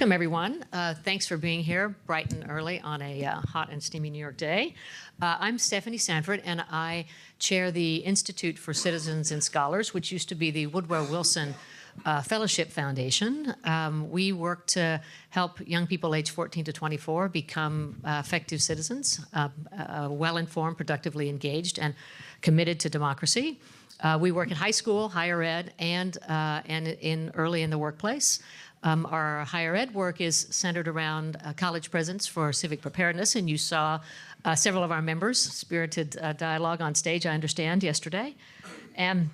Welcome, everyone. Thanks for being here bright and early on a hot and steamy New York day. I'm Stephanie Sanford, and I chair the Institute for Citizens and Scholars, which used to be the Woodrow Wilson Fellowship Foundation. We work to help young people aged 14 to 24 become effective citizens, well-informed, productively engaged, and committed to democracy. We work in high school, higher ed, and early in the workplace. Our higher ed work is centered around college presence for civic preparedness, and you saw several of our members, spirited dialogue on stage, I understand, yesterday. And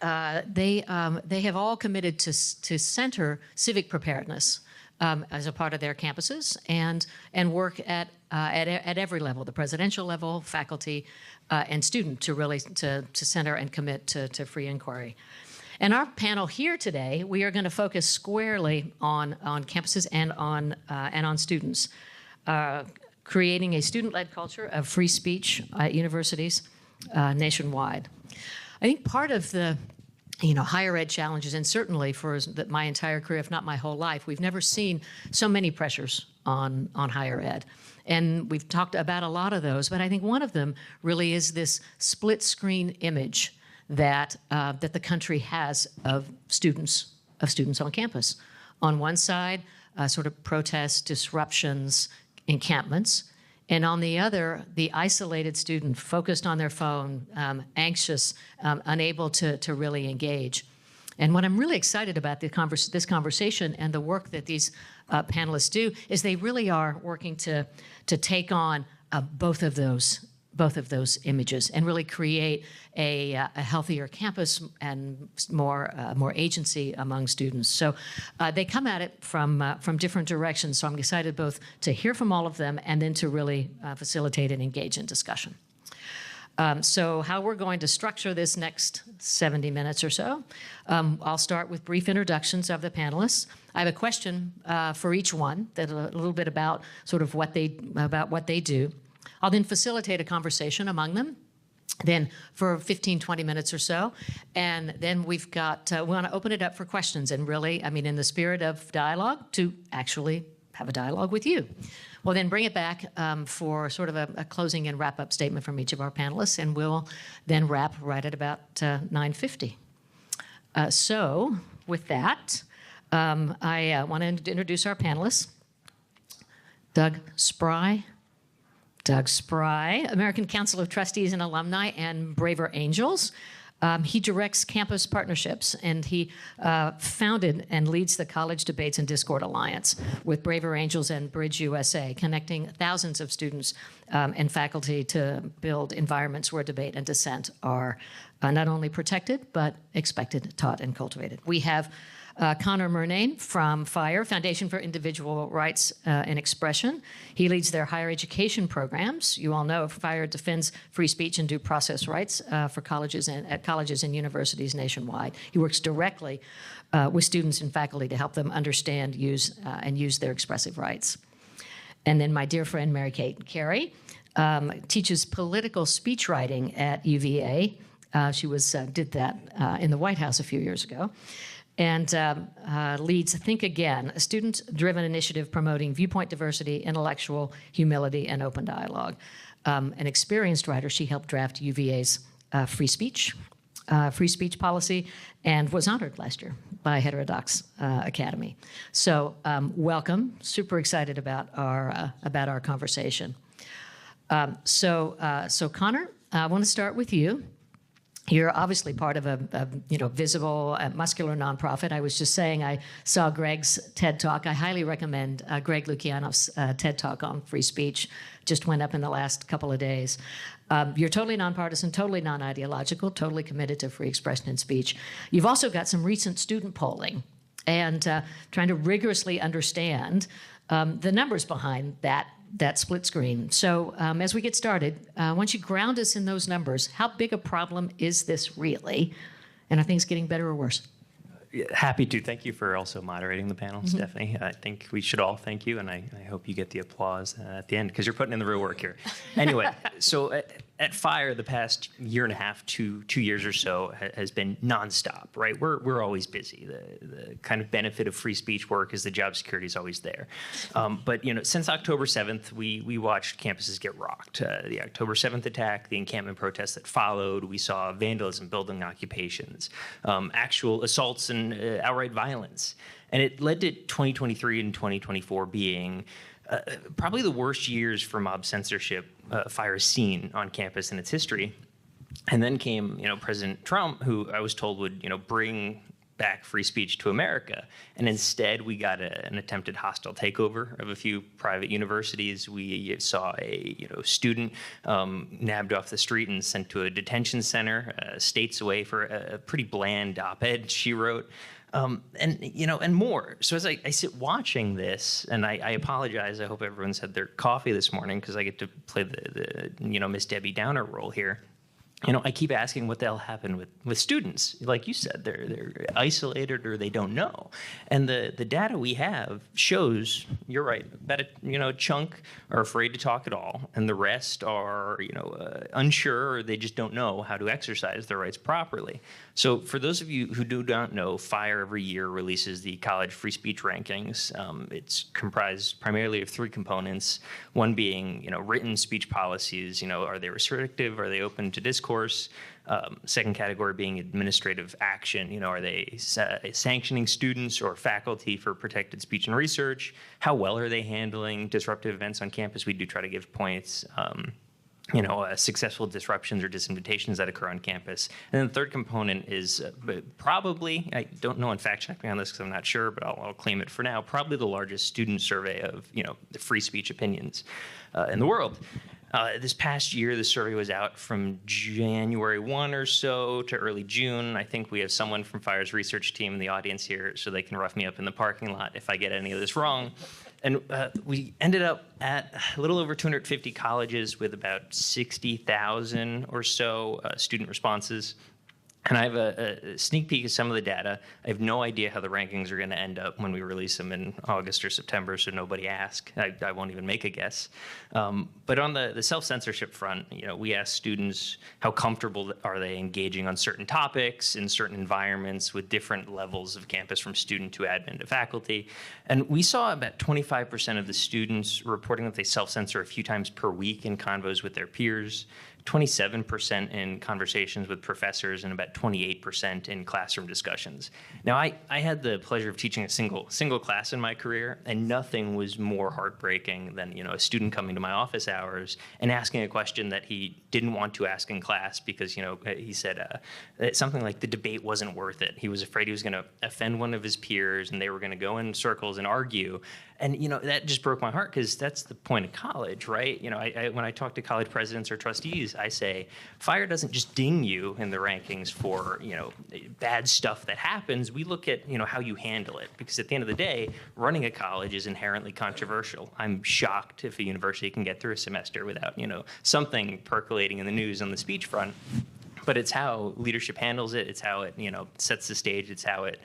they have all committed to center civic preparedness as a part of their campuses and work at every level, the presidential level, faculty, and student, to really to center and commit to free inquiry. And our panel here today, we are going to focus squarely on campuses and on students, creating a student-led culture of free speech at universities nationwide. I think part of the higher ed challenges, and certainly for my entire career, if not my whole life, we've never seen so many pressures on higher ed. And we've talked about a lot of those, but I think one of them really is this split screen image that the country has of students on campus. On one side, sort of protests, disruptions, encampments, and on the other, the isolated student focused on their phone, anxious, unable to really engage. And what I'm really excited about this conversation and the work that these panelists do is they really are working to take on both of those images and really create a healthier campus and more agency among students. So they come at it from different directions. So I'm excited both to hear from all of them and then to really facilitate and engage in discussion. So how we're going to structure this next 70 minutes or so, I'll start with brief introductions of the panelists. I have a question for each one, that a little bit about sort of what they do. I'll then facilitate a conversation among them, then for 15, 20 minutes or so. And then we want to open it up for questions and really, in the spirit of dialogue, to actually have a dialogue with you. We'll then bring it back for sort of a closing and wrap-up statement from each of our panelists, and we'll then wrap right at about 9:50. So with that, I want to introduce our panelists. Doug SPREI, American Council of Trustees and Alumni, and Braver Angels. He directs campus partnerships, and he founded and leads the College Debates and Discord Alliance with Braver Angels and Bridge USA, connecting thousands of students and faculty to build environments where debate and dissent are not only protected, but expected, taught, and cultivated. We have Connor MURNANE from FIRE, Foundation for Individual Rights and Expression. He leads their higher education programs. You all know FIRE defends free speech and due process rights for colleges at colleges and universities nationwide. He works directly with students and faculty to help them understand, use their expressive rights. And then my dear friend Mary Kate CARY teaches political speech writing at UVA. She did that in the White House a few years ago. And leads Think Again, a student-driven initiative promoting viewpoint diversity, intellectual humility, and open dialogue. An experienced writer, she helped draft UVA's free speech policy, and was honored last year by Heterodox Academy. So welcome, super excited about our conversation. So Connor, I want to start with you. You're obviously part of a visible, muscular nonprofit. I was just saying I saw Greg's TED Talk. I highly recommend Greg Lukianoff's TED Talk on free speech. Just went up in the last couple of days. You're totally nonpartisan, totally non-ideological, totally committed to free expression and speech. You've also got some recent student polling and trying to rigorously understand the numbers behind that split screen. So as we get started, once you ground us in those numbers, how big a problem is this really? And are things getting better or worse? Happy to. Thank you for also moderating the panel, Stephanie. I think we should all thank you, and I hope you get the applause at the end because you're putting in the real work here. Anyway, so at FIRE, the past year and a half, two years or so has been nonstop, right? We're always busy. The kind of benefit of free speech work is the job security is always there. But since October 7th, we watched campuses get rocked. The October 7th attack, the encampment protests that followed, we saw vandalism, building occupations, actual assaults and outright violence. And it led to 2023 and 2024 being probably the worst years for mob censorship FIRE has seen on campus in its history. And then came, President Trump, who I was told would, bring back free speech to America. And instead, we got an attempted hostile takeover of a few private universities. We saw a student nabbed off the street and sent to a detention center states away for a pretty bland op-ed she wrote. And more. So as I sit watching this, and I apologize, I hope everyone's had their coffee this morning because I get to play the Miss Debbie Downer role here. I keep asking what the hell happened with students. Like you said, they're isolated or they don't know. And the data we have shows, you're right, about a chunk are afraid to talk at all, and the rest are unsure or they just don't know how to exercise their rights properly. So for those of you who do not know, FIRE every year releases the college free speech rankings. It's comprised primarily of three components, one being written speech policies. Are they restrictive? Are they open to discourse? Second category being administrative action. Are they sanctioning students or faculty for protected speech and research? How well are they handling disruptive events on campus? We do try to give points. Successful disruptions or disinvitations that occur on campus. And then the third component is probably, I don't know and fact check me on this because I'm not sure, but I'll claim it for now, probably the largest student survey of, the free speech opinions in the world. This past year, the survey was out from January 1 or so to early June. I think we have someone from FIRE's research team in the audience here, so they can rough me up in the parking lot if I get any of this wrong. And we ended up at a little over 250 colleges with about 60,000 or so student responses. And I have a sneak peek of some of the data. I have no idea how the rankings are going to end up when we release them in August or September, so nobody ask. I won't even make a guess. But on the self-censorship front, we ask students how comfortable are they engaging on certain topics in certain environments with different levels of campus from student to admin to faculty. And we saw about 25% of the students reporting that they self-censor a few times per week in convos with their peers, 27% in conversations with professors, and about 28% in classroom discussions. Now, I had the pleasure of teaching a single class in my career, and nothing was more heartbreaking than a student coming to my office hours and asking a question that he didn't want to ask in class because he said something like the debate wasn't worth it. He was afraid he was going to offend one of his peers, and they were going to go in circles and argue. And that just broke my heart because that's the point of college, right? When I talk to college presidents or trustees, I say FIRE doesn't just ding you in the rankings for bad stuff that happens. We look at how you handle it, because at the end of the day, running a college is inherently controversial. I'm shocked if a university can get through a semester without something percolating in the news on the speech front. But it's how leadership handles it. It's how it, sets the stage. It's how it,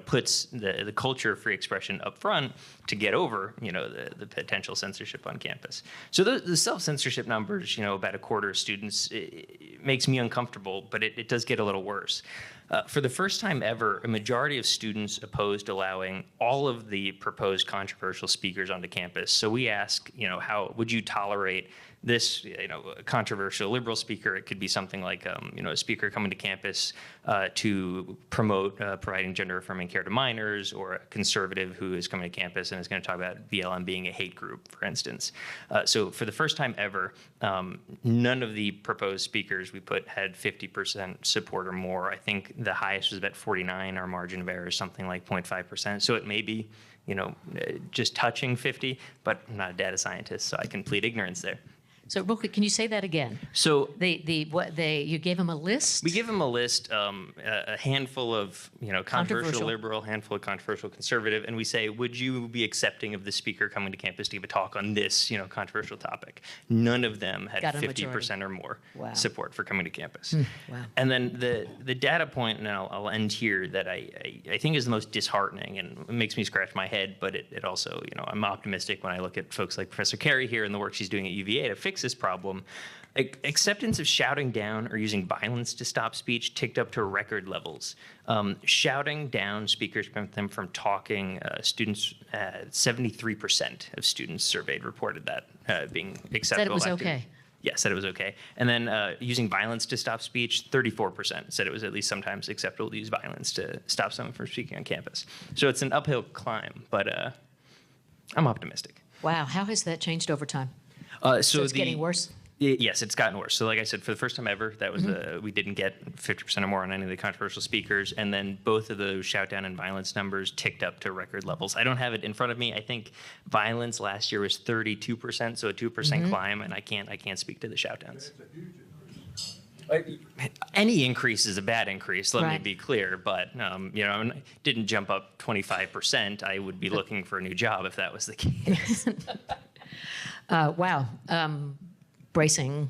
puts the culture of free expression up front to get over, the potential censorship on campus. So the self-censorship numbers, about a quarter of students, it makes me uncomfortable, but it does get a little worse. For the first time ever, a majority of students opposed allowing all of the proposed controversial speakers onto campus. So we ask, how would you tolerate this, controversial liberal speaker? It could be something like, a speaker coming to campus to promote providing gender-affirming care to minors, or a conservative who is coming to campus and is going to talk about BLM being a hate group, for instance. So for the first time ever, none of the proposed speakers we put had 50% support or more. I think the highest was about 49. Our margin of error is something like 0.5%. So it may be, just touching 50, but I'm not a data scientist, so I can plead ignorance there. So real quick, can you say that again? So You gave them a list? we give them a list, a handful of controversial liberal, handful of controversial conservative, and we say, would you be accepting of the speaker coming to campus to give a talk on this controversial topic? None of them had Got a 50% or more Wow. support for coming to campus. Wow. And then the data point, and I'll end here, that I think is the most disheartening, and it makes me scratch my head, but it also, I'm optimistic when I look at folks like Professor CARY here and the work she's doing at UVA to fix this problem. Acceptance of shouting down or using violence to stop speech ticked up to record levels. Shouting down speakers prevent them from talking. Students, 73% of students surveyed reported that being acceptable. Said it was okay. Yeah, said it was okay. And then using violence to stop speech, 34% said it was at least sometimes acceptable to use violence to stop someone from speaking on campus. So it's an uphill climb, but I'm optimistic. Wow. How has that changed over time? So it's getting worse? Yes, it's gotten worse. So like I said, for the first time ever, that was we didn't get 50% or more on any of the controversial speakers. And then both of those shout down and violence numbers ticked up to record levels. I don't have it in front of me. I think violence last year was 32%, so a 2% climb, and I can't speak to the shout downs. Any increase is a bad increase, let me be clear, but didn't jump up 25%. I would be looking for a new job if that was the case. Wow. Bracing,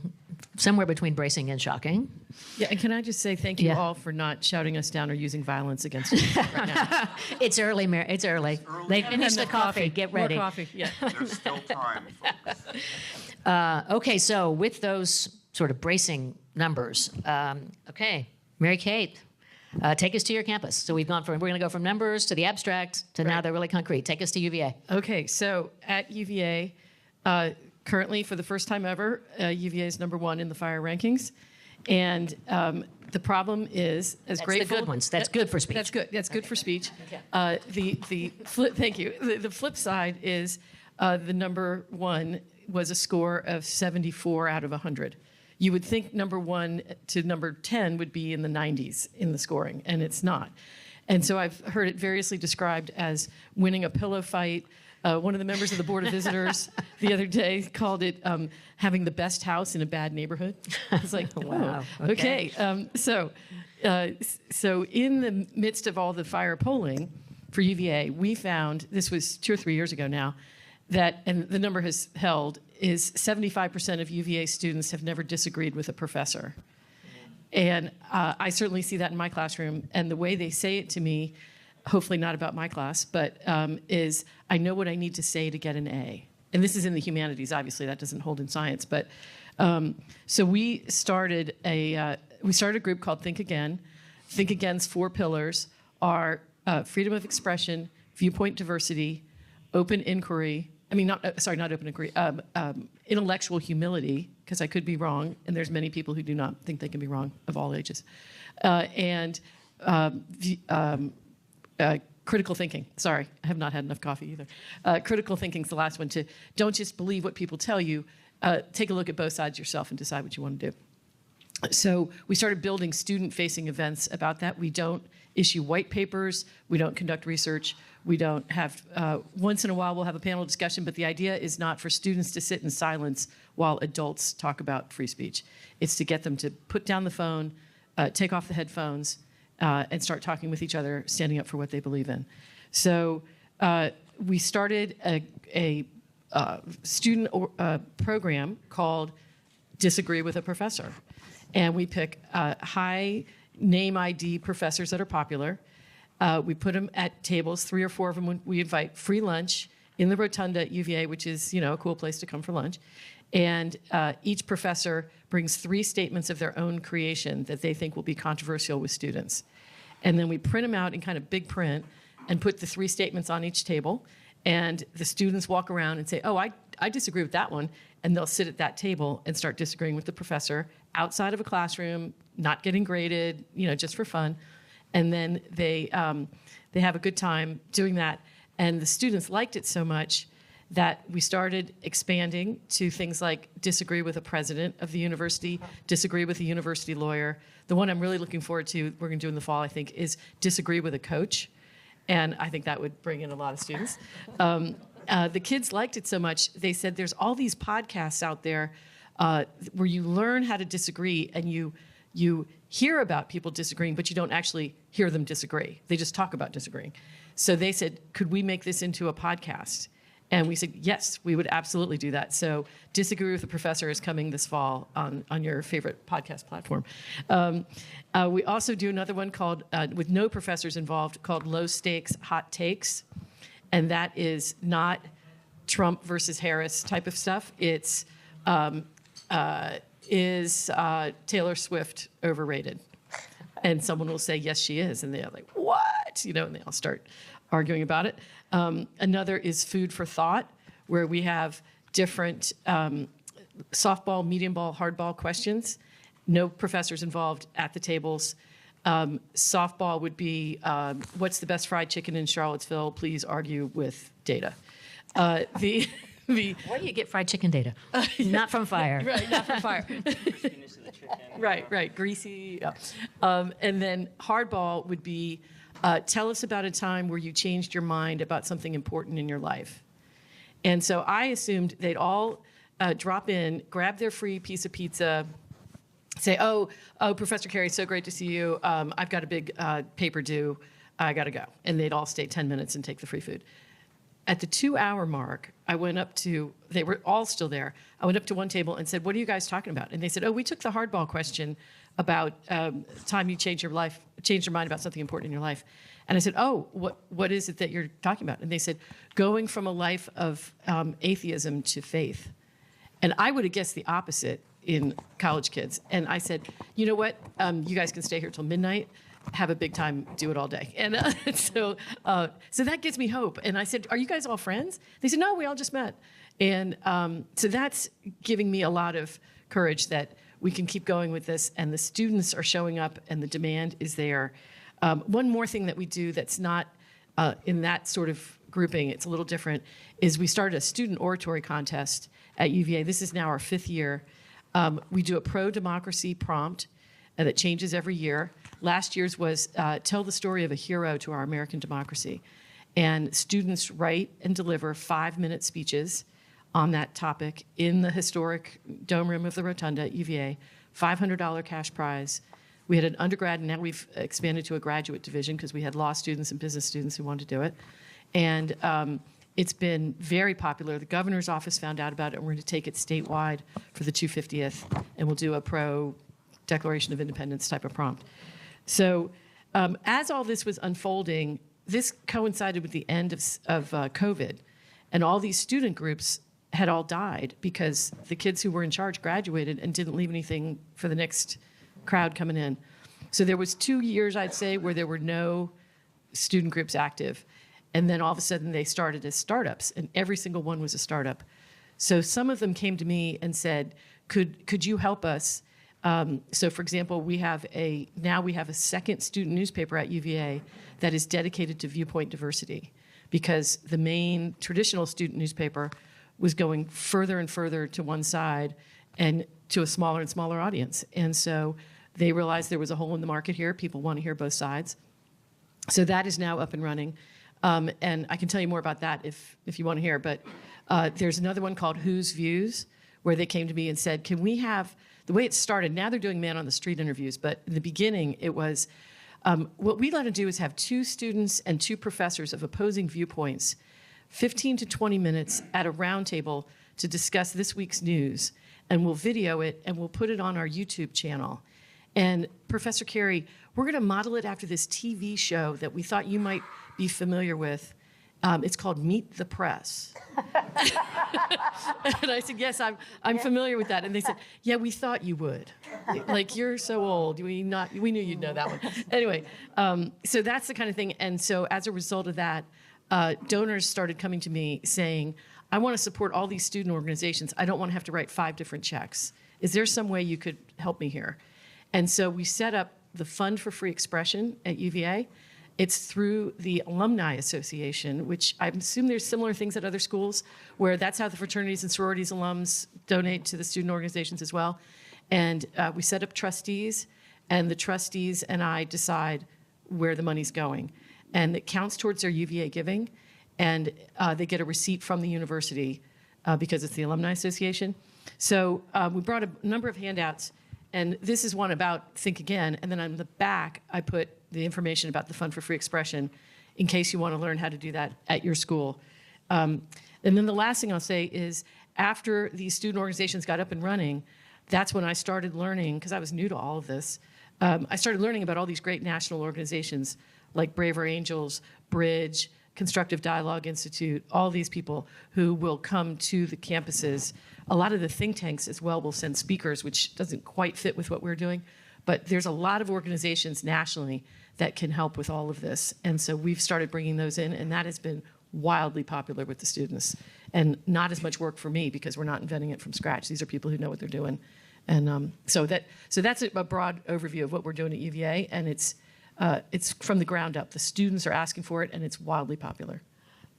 somewhere between bracing and shocking. Yeah, and can I just say thank you all for not shouting us down or using violence against us right now. It's early, Mary. It's early. They finished the coffee. Get ready. More coffee, yeah. There's still time, folks. Okay, so with those sort of bracing numbers, okay, Mary Kate, take us to your campus. So we're going to go from numbers to the abstract to now they're really concrete. Take us to UVA. Okay, so at UVA, currently, for the first time ever, UVA is #1 in the FIRE rankings. And the problem is, That's the good ones. That's good for speech. That's good. That's good for speech. Okay. The flip. Thank you. The flip side is the #1 was a score of 74 out of 100. You would think #1 to #10 would be in the 90s in the scoring, and it's not. And so I've heard it variously described as winning a pillow fight. One of the members of the Board of Visitors the other day called it having the best house in a bad neighborhood. It's like, Wow, oh, okay. So in the midst of all the FIRE polling for UVA, we found, this was 2 or 3 years ago now, that, and the number has held, is 75% of UVA students have never disagreed with a professor. And I certainly see that in my classroom, and the way they say it to me, hopefully not about my class, but is I know what I need to say to get an A. And this is in the humanities, obviously, that doesn't hold in science. But so we started a group called Think Again. Think Again's 4 pillars are freedom of expression, viewpoint diversity, open inquiry. I mean, not open inquiry, intellectual humility, because I could be wrong, and there's many people who do not think they can be wrong of all ages, and critical thinking. Sorry, I have not had enough coffee either. Critical thinking is the last one. To don't just believe what people tell you. Take a look at both sides yourself and decide what you want to do. So we started building student-facing events about that. We don't issue white papers. We don't conduct research. We don't have, once in a while we'll have a panel discussion, but the idea is not for students to sit in silence while adults talk about free speech. It's to get them to put down the phone, take off the headphones, and start talking with each other, standing up for what they believe in. So we started a student program called Disagree with a Professor. And we pick high name ID professors that are popular. We put them at tables, 3 or 4 of them. We invite free lunch in the rotunda at UVA, which is a cool place to come for lunch. And each professor brings 3 statements of their own creation that they think will be controversial with students. And then we print them out in kind of big print and put the 3 statements on each table. And the students walk around and say, oh, I disagree with that one. And they'll sit at that table and start disagreeing with the professor outside of a classroom, not getting graded, just for fun. And then they have a good time doing that. And the students liked it so much that we started expanding to things like disagree with a president of the university, disagree with a university lawyer. The one I'm really looking forward to, we're going to do in the fall, I think, is disagree with a coach. And I think that would bring in a lot of students. The kids liked it so much, they said there's all these podcasts out there where you learn how to disagree, and you hear about people disagreeing, but you don't actually hear them disagree. They just talk about disagreeing. So they said, could we make this into a podcast? And we said, yes, we would absolutely do that. So Disagree with the Professor is coming this fall on your favorite podcast platform. We also do another one called, with no professors involved, called Low Stakes Hot Takes. And that is not Trump versus Harris type of stuff. It's, is Taylor Swift overrated? And someone will say, yes, she is. And they're like, what? You know, and they all start arguing about it. Another is Food for Thought, where we have different softball, medium ball, hardball questions. No professors involved at the tables. Softball would be, what's the best fried chicken in Charlottesville? Please argue with data. Where do you get fried chicken data? Not from fire. Right, not from fire. Right, greasy. Yeah. And then hardball would be, tell us about a time where you changed your mind about something important in your life. And so I assumed they'd all drop in, grab their free piece of pizza, say, oh, Professor CARY, so great to see you. I've got a big paper due. I got to go. And they'd all stay 10 minutes and take the free food. At the 2-hour mark, I went up to, they were all still there. I went up to one table and said, what are you guys talking about? And they said, oh, we took the hardball question about time you changed your mind about something important in your life. And I said, oh, what is it that you're talking about? And they said, going from a life of atheism to faith. And I would have guessed the opposite in college kids. And I said, you know what? You guys can stay here till midnight. Have a big time, do it all day. And so that gives me hope. And I said, are you guys all friends? They said, no, we all just met. And so that's giving me a lot of courage that we can keep going with this, and the students are showing up and the demand is there. One more thing that we do that's not in that sort of grouping, it's a little different, is we started a student oratory contest at UVA. This is now our 5th year. We do a pro-democracy prompt that changes every year. Last year's was tell the story of a hero to our American democracy. And students write and deliver 5-minute speeches on that topic in the historic dome room of the Rotunda at UVA, $500 cash prize. We had an undergrad, and now we've expanded to a graduate division because we had law students and business students who wanted to do it. And it's been very popular. The governor's office found out about it, and we're going to take it statewide for the 250th, and we'll do a pro-Declaration of Independence type of prompt. So as all this was unfolding, this coincided with the end of COVID, and all these student groups had all died because the kids who were in charge graduated and didn't leave anything for the next crowd coming in. So there was 2 years, I'd say, where there were no student groups active. And then all of a sudden they started as startups, and every single one was a startup. So some of them came to me and said, could you help us? So for example, now we have a second student newspaper at UVA that is dedicated to viewpoint diversity, because the main traditional student newspaper was going further and further to one side and to a smaller and smaller audience. And so they realized there was a hole in the market here. People want to hear both sides. So that is now up and running. And I can tell you more about that if you want to hear. But there's another one called Whose Views, where they came to me and said, can we have, the way it started, now they're doing man on the street interviews, but in the beginning it was, what we want to do is have 2 students and 2 professors of opposing viewpoints, 15 to 20 minutes at a round table to discuss this week's news. And we'll video it and we'll put it on our YouTube channel. And Professor CARY, we're going to model it after this TV show that we thought you might be familiar with. It's called Meet the Press. And I said, yes, I'm familiar with that. And they said, yeah, we thought you would. Like, you're so old. We knew you'd know that one. Anyway, so that's the kind of thing. And so as a result of that, donors started coming to me saying, I want to support all these student organizations. I don't want to have to write 5 different checks. Is there some way you could help me here? And so we set up the Fund for Free Expression at UVA. It's through the Alumni Association, which I assume there's similar things at other schools, where that's how the fraternities and sororities alums donate to the student organizations as well. And we set up trustees, and the trustees and I decide where the money's going. And it counts towards their UVA giving, and they get a receipt from the university because it's the Alumni Association. So we brought a number of handouts, and this is one about Think Again, and then on the back I put the information about the Fund for Free Expression in case you want to learn how to do that at your school. And then the last thing I'll say is after these student organizations got up and running, that's when I started learning, because I was new to all of this, I started learning about all these great national organizations like Braver Angels, Bridge, Constructive Dialogue Institute, all these people who will come to the campuses. A lot of the think tanks as well will send speakers, which doesn't quite fit with what we're doing. But there's a lot of organizations nationally that can help with all of this. And so we've started bringing those in, and that has been wildly popular with the students. And not as much work for me because we're not inventing it from scratch. These are people who know what they're doing. And so that's a broad overview of what we're doing at UVA, and it's from the ground up. The students are asking for it, and it's wildly popular.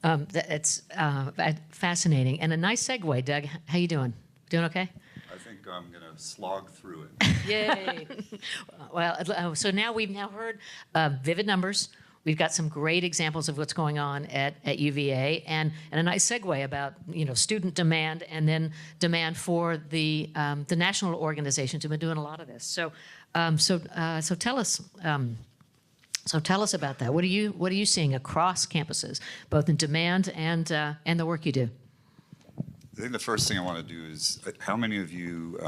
It's fascinating. And a nice segue, Doug. How you doing? Doing okay? I think I'm going to slog through it. Yay. Well, so now we've heard vivid numbers. We've got some great examples of what's going on at UVA, and a nice segue about student demand and then demand for the national organizations who've been doing a lot of this. So tell us. So tell us about that. What are you seeing across campuses, both in demand and the work you do? I think the first thing I want to do is, how many of you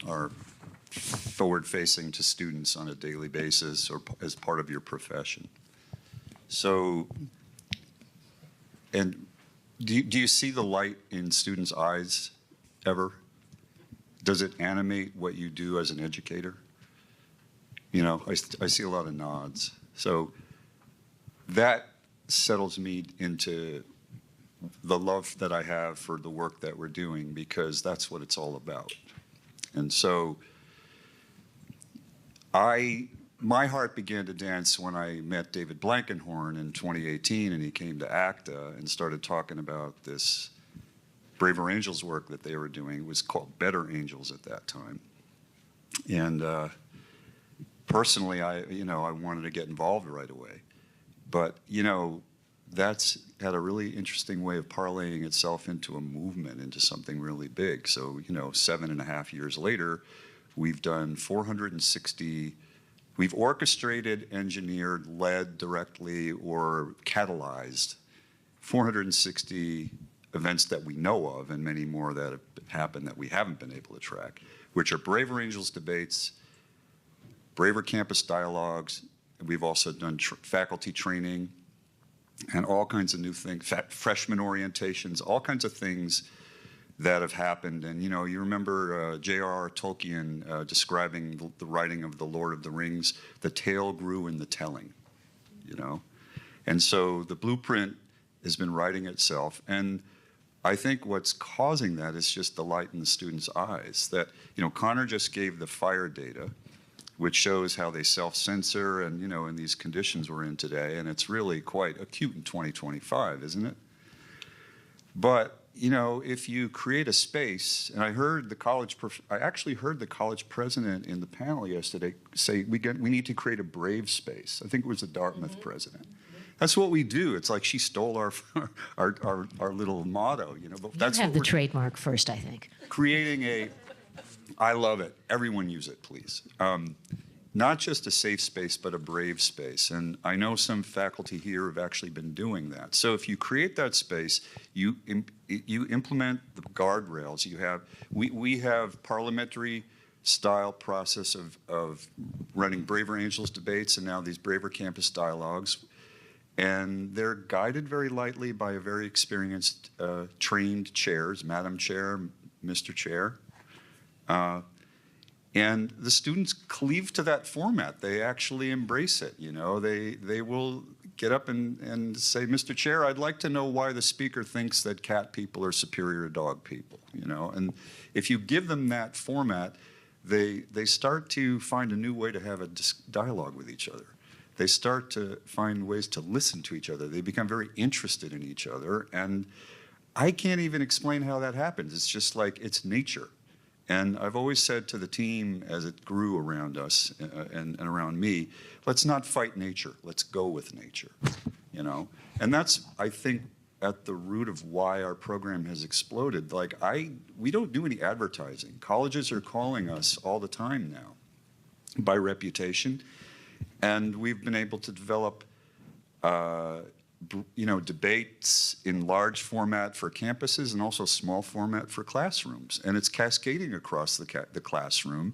are forward-facing to students on a daily basis or as part of your profession? So, and do you see the light in students' eyes ever? Does it animate what you do as an educator? I see a lot of nods. So that settles me into the love that I have for the work that we're doing, because that's what it's all about. And so my heart began to dance when I met David Blankenhorn in 2018, and he came to HxA and started talking about this Braver Angels work that they were doing. It was called Better Angels at that time. And personally, I wanted to get involved right away. But, that's had a really interesting way of parlaying itself into a movement, into something really big. So, 7.5 years later, we've done 460. We've orchestrated, engineered, led directly, or catalyzed 460 events that we know of, and many more that have happened that we haven't been able to track, which are Braver Angels debates, Braver Campus dialogues. We've also done faculty training and all kinds of new things, freshman orientations, all kinds of things that have happened. And, you remember J.R.R. Tolkien describing the writing of The Lord of the Rings, the tale grew in the telling, And so the blueprint has been writing itself. And I think what's causing that is just the light in the students' eyes. That, Connor just gave the fire data, which shows how they self-censor and, in these conditions we're in today. And it's really quite acute in 2025, isn't it? But, if you create a space, and I actually heard the college president in the panel yesterday say we need to create a brave space. I think it was the Dartmouth president. That's what we do. It's like she stole our little motto, But that's you have the trademark first, I think. Creating I love it. Everyone use it, please. Not just a safe space, but a brave space. And I know some faculty here have actually been doing that. So if you create that space, you implement the guardrails. We have parliamentary style process of running Braver Angels debates and now these Braver Campus dialogues. And they're guided very lightly by a very experienced, trained chairs, Madam Chair, Mr. Chair. And the students cleave to that format. They actually embrace it. They will get up and say, Mr. Chair, I'd like to know why the speaker thinks that cat people are superior to dog people. And if you give them that format, they start to find a new way to have a dialogue with each other. They start to find ways to listen to each other. They become very interested in each other. And I can't even explain how that happens. It's just like it's nature. And I've always said to the team as it grew around us and around me, let's not fight nature. Let's go with nature, And that's, I think, at the root of why our program has exploded. Like, we don't do any advertising. Colleges are calling us all the time now by reputation, and we've been able to develop debates in large format for campuses and also small format for classrooms. And it's cascading across the classroom,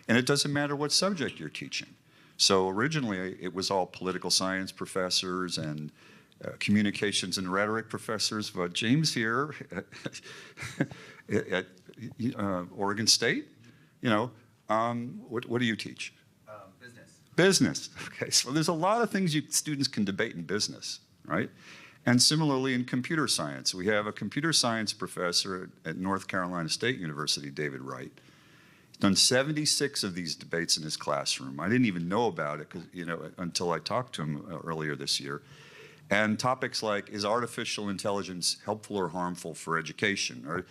and it doesn't matter what subject you're teaching. So originally, it was all political science professors and communications and rhetoric professors, but James here at Oregon State, what do you teach? Business. Business. Okay, so there's a lot of things students can debate in business, right? And similarly in computer science, we have a computer science professor at North Carolina State University, David Wright. He's done 76 of these debates in his classroom. I didn't even know about it until I talked to him earlier this year. And topics like, is artificial intelligence helpful or harmful for education? Or,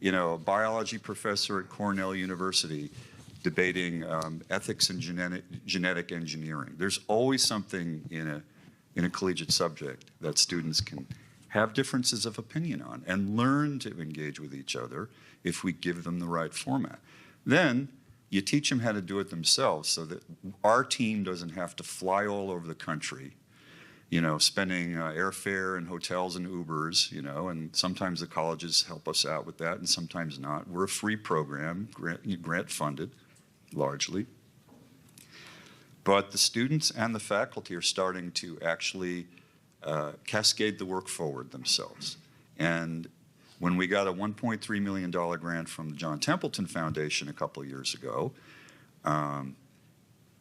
a biology professor at Cornell University debating ethics and genetic engineering. There's always something in a collegiate subject that students can have differences of opinion on and learn to engage with each other if we give them the right format. Then you teach them how to do it themselves so that our team doesn't have to fly all over the country, spending airfare and hotels and Ubers, and sometimes the colleges help us out with that and sometimes not. We're a free program, grant funded, largely. But the students and the faculty are starting to actually cascade the work forward themselves. And when we got a $1.3 million grant from the John Templeton Foundation a couple of years ago,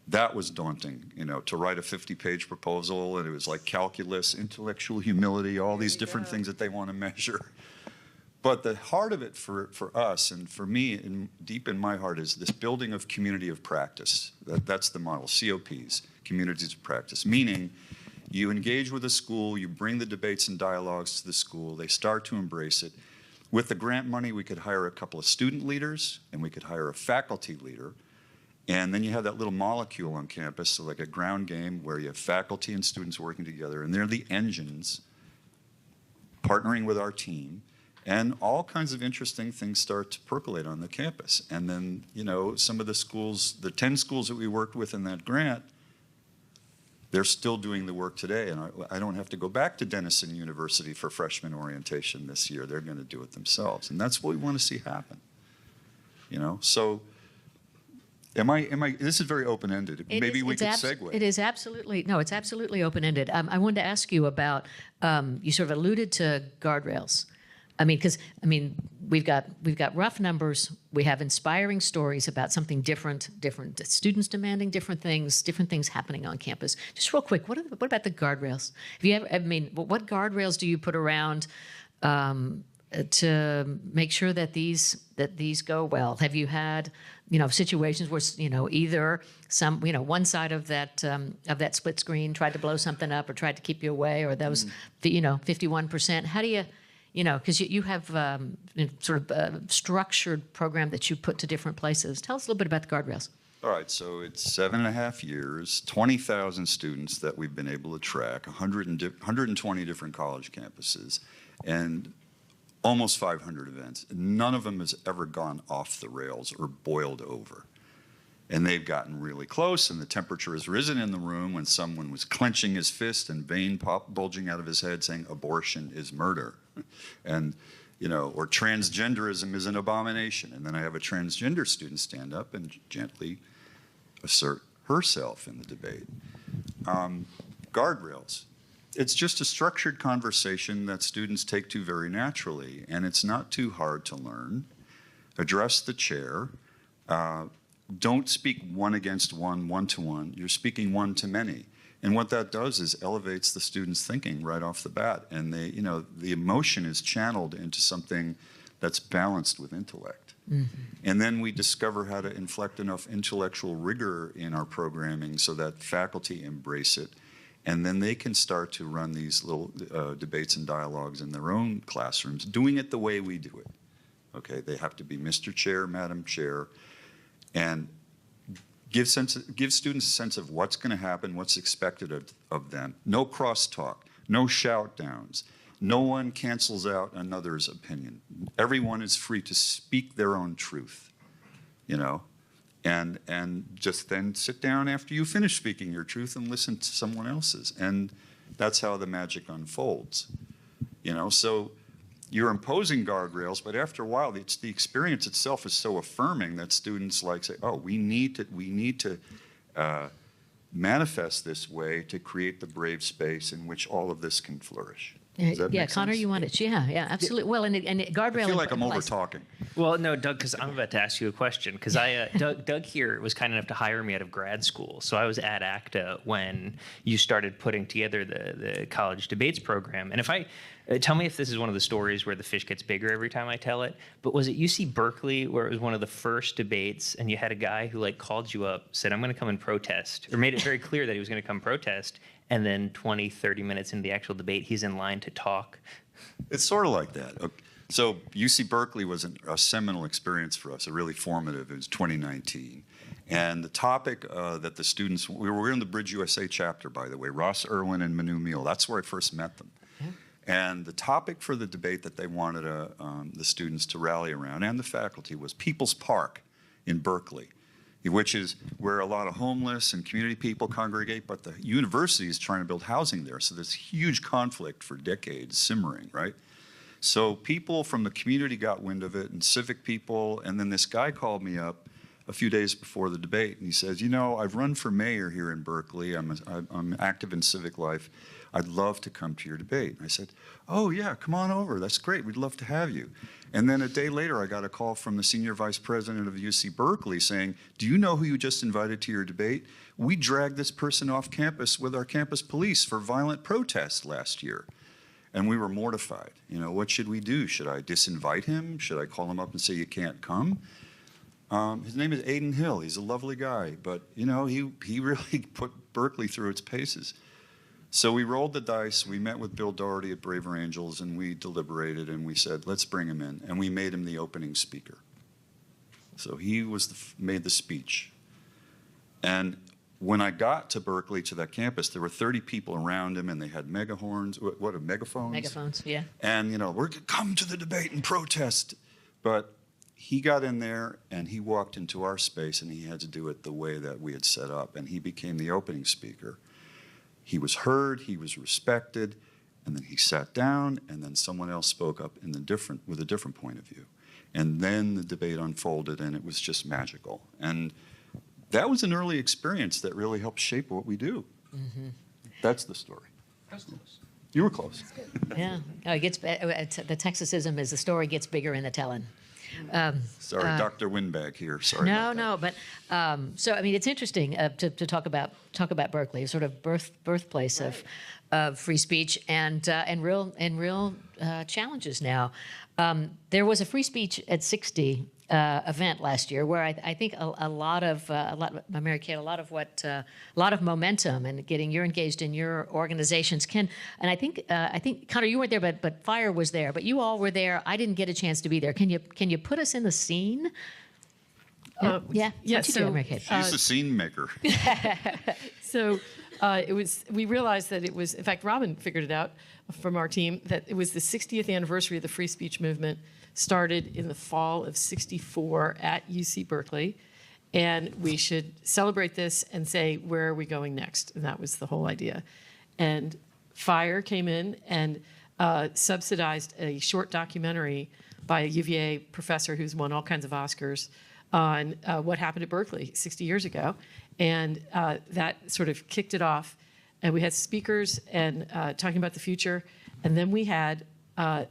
that was daunting, to write a 50-page proposal, and it was like calculus, intellectual humility, all these different things that they want to measure. But the heart of it for us, and for me, deep in my heart, is this building of community of practice. That's the model, COPs, communities of practice, meaning you engage with a school, you bring the debates and dialogues to the school, they start to embrace it. With the grant money, we could hire a couple of student leaders, and we could hire a faculty leader. And then you have that little molecule on campus, so like a ground game where you have faculty and students working together, and they're the engines partnering with our team, and all kinds of interesting things start to percolate on the campus. And then, some of the schools, the 10 schools that we worked with in that grant, they're still doing the work today, and I don't have to go back to Denison University for freshman orientation this year. They're going to do it themselves, and that's what we want to see happen. So this is very open-ended. Maybe we could segue. It is absolutely, no, it's absolutely open-ended. I wanted to ask you about, you sort of alluded to guardrails. We've got rough numbers. We have inspiring stories about something different students demanding different things happening on campus. Just real quick, what about the guardrails? What guardrails do you put around to make sure that these go well? Have you had situations where either one side of that split screen tried to blow something up or tried to keep you away, or those 51%? How do you because you have sort of a structured program that you put to different places. Tell us a little bit about the guardrails. All right, so it's 7.5 years, 20,000 students that we've been able to track, 120 different college campuses, and almost 500 events. None of them has ever gone off the rails or boiled over. And they've gotten really close, and the temperature has risen in the room when someone was clenching his fist and vein bulging out of his head saying abortion is murder. And, or transgenderism is an abomination. And then I have a transgender student stand up and gently assert herself in the debate. Guardrails. It's just a structured conversation that students take to very naturally, and it's not too hard to learn. Address the chair. Don't speak one against one, one-to-one. You're speaking one to many. And what that does is elevates the student's thinking right off the bat. And the emotion is channeled into something that's balanced with intellect. Mm-hmm. And then we discover how to inflect enough intellectual rigor in our programming so that faculty embrace it. And then they can start to run these little debates and dialogues in their own classrooms, doing it the way we do it. Okay, they have to be Mr. Chair, Madam Chair, and give students a sense of what's going to happen, what's expected of them. No crosstalk, no shout downs. No one cancels out another's opinion. Everyone is free to speak their own truth, you know, and just then sit down after you finish speaking your truth and listen to someone else's. And that's how the magic unfolds, you know. So you're imposing guardrails, but after a while, it's the experience itself is so affirming that students like say, oh, we need to manifest this way to create the brave space in which all of this can flourish. Does that Yeah, make Connor, sense? you wanted, yeah, absolutely. Well, and guardrail. I feel like I'm over implies- talking. Well, no, Doug, because I'm about to ask you a question. Because Doug here was kind enough to hire me out of grad school, so I was at ACTA when you started putting together the college debates program. And if I tell me if this is one of the stories where the fish gets bigger every time I tell it, but was it UC Berkeley where it was one of the first debates, and you had a guy who like called you up, said, "I'm going to come and protest," or made it very clear that he was going to come protest, and then 20, 30 minutes into the actual debate, he's in line to talk? It's sort of like that. Okay. So UC Berkeley was a seminal experience for us, a really formative. It was 2019. And the topic that the students, we were in the Bridge USA chapter, by the way, Ross Irwin and Manu Meal. That's where I first met them. Yeah. And the topic for the debate that they wanted the students to rally around, and the faculty, was People's Park in Berkeley, which is where a lot of homeless and community people congregate, but the university is trying to build housing there. So there's huge conflict for decades simmering, right? So people from the community got wind of it, and civic people, and then this guy called me up a few days before the debate, and he says, you know, I've run for mayor here in Berkeley. I'm active in civic life. I'd love to come to your debate. And I said, oh yeah, come on over. That's great. We'd love to have you. And then a day later, I got a call from the senior vice president of UC Berkeley saying, do you know who you just invited to your debate? We dragged this person off campus with our campus police for violent protest last year. And we were mortified. You know, what should we do? Should I disinvite him? Should I call him up and say you can't come? His name is Aiden Hill. He's a lovely guy, but you know, he really put Berkeley through its paces. So we rolled the dice. We met with Bill Doherty at Braver Angels, and we deliberated, and we said, let's bring him in. And we made him the opening speaker. So he was made the speech. And when I got to Berkeley, to that campus, there were 30 people around him, and they had megahorns. What are megaphones? Megaphones, yeah. And, you know, we're going to come to the debate and protest. But he got in there, and he walked into our space, and he had to do it the way that we had set up. And he became the opening speaker. He was heard, he was respected, and then he sat down, and then someone else spoke up with a different point of view. And then the debate unfolded, and it was just magical. And that was an early experience that really helped shape what we do. Mm-hmm. That's the story. You were close. Yeah. Oh, it gets, the Texasism is the story gets bigger in the telling. Sorry, Dr. Windbag here. Sorry. No, but so I mean, it's interesting to talk about Berkeley, sort of birthplace of free speech and real challenges now. There was a free speech at 60 event last year where I think a lot of Mary Kate, a lot of momentum and you're engaged in your organizations and I think Connor, you weren't there, but Fire was there, but you all were there. I didn't get a chance to be there. Can you put us in the scene? Yeah. So Mary Kate? She's the scene maker. So we realized that it was, in fact, Robin figured it out from our team, that it was the 60th anniversary of the free speech movement, started in the fall of '64 at UC Berkeley. And we should celebrate this and say, where are we going next? And that was the whole idea. And Fire came in and subsidized a short documentary by a UVA professor who's won all kinds of Oscars on what happened at Berkeley 60 years ago. And that sort of kicked it off. And we had speakers and talking about the future. And then we had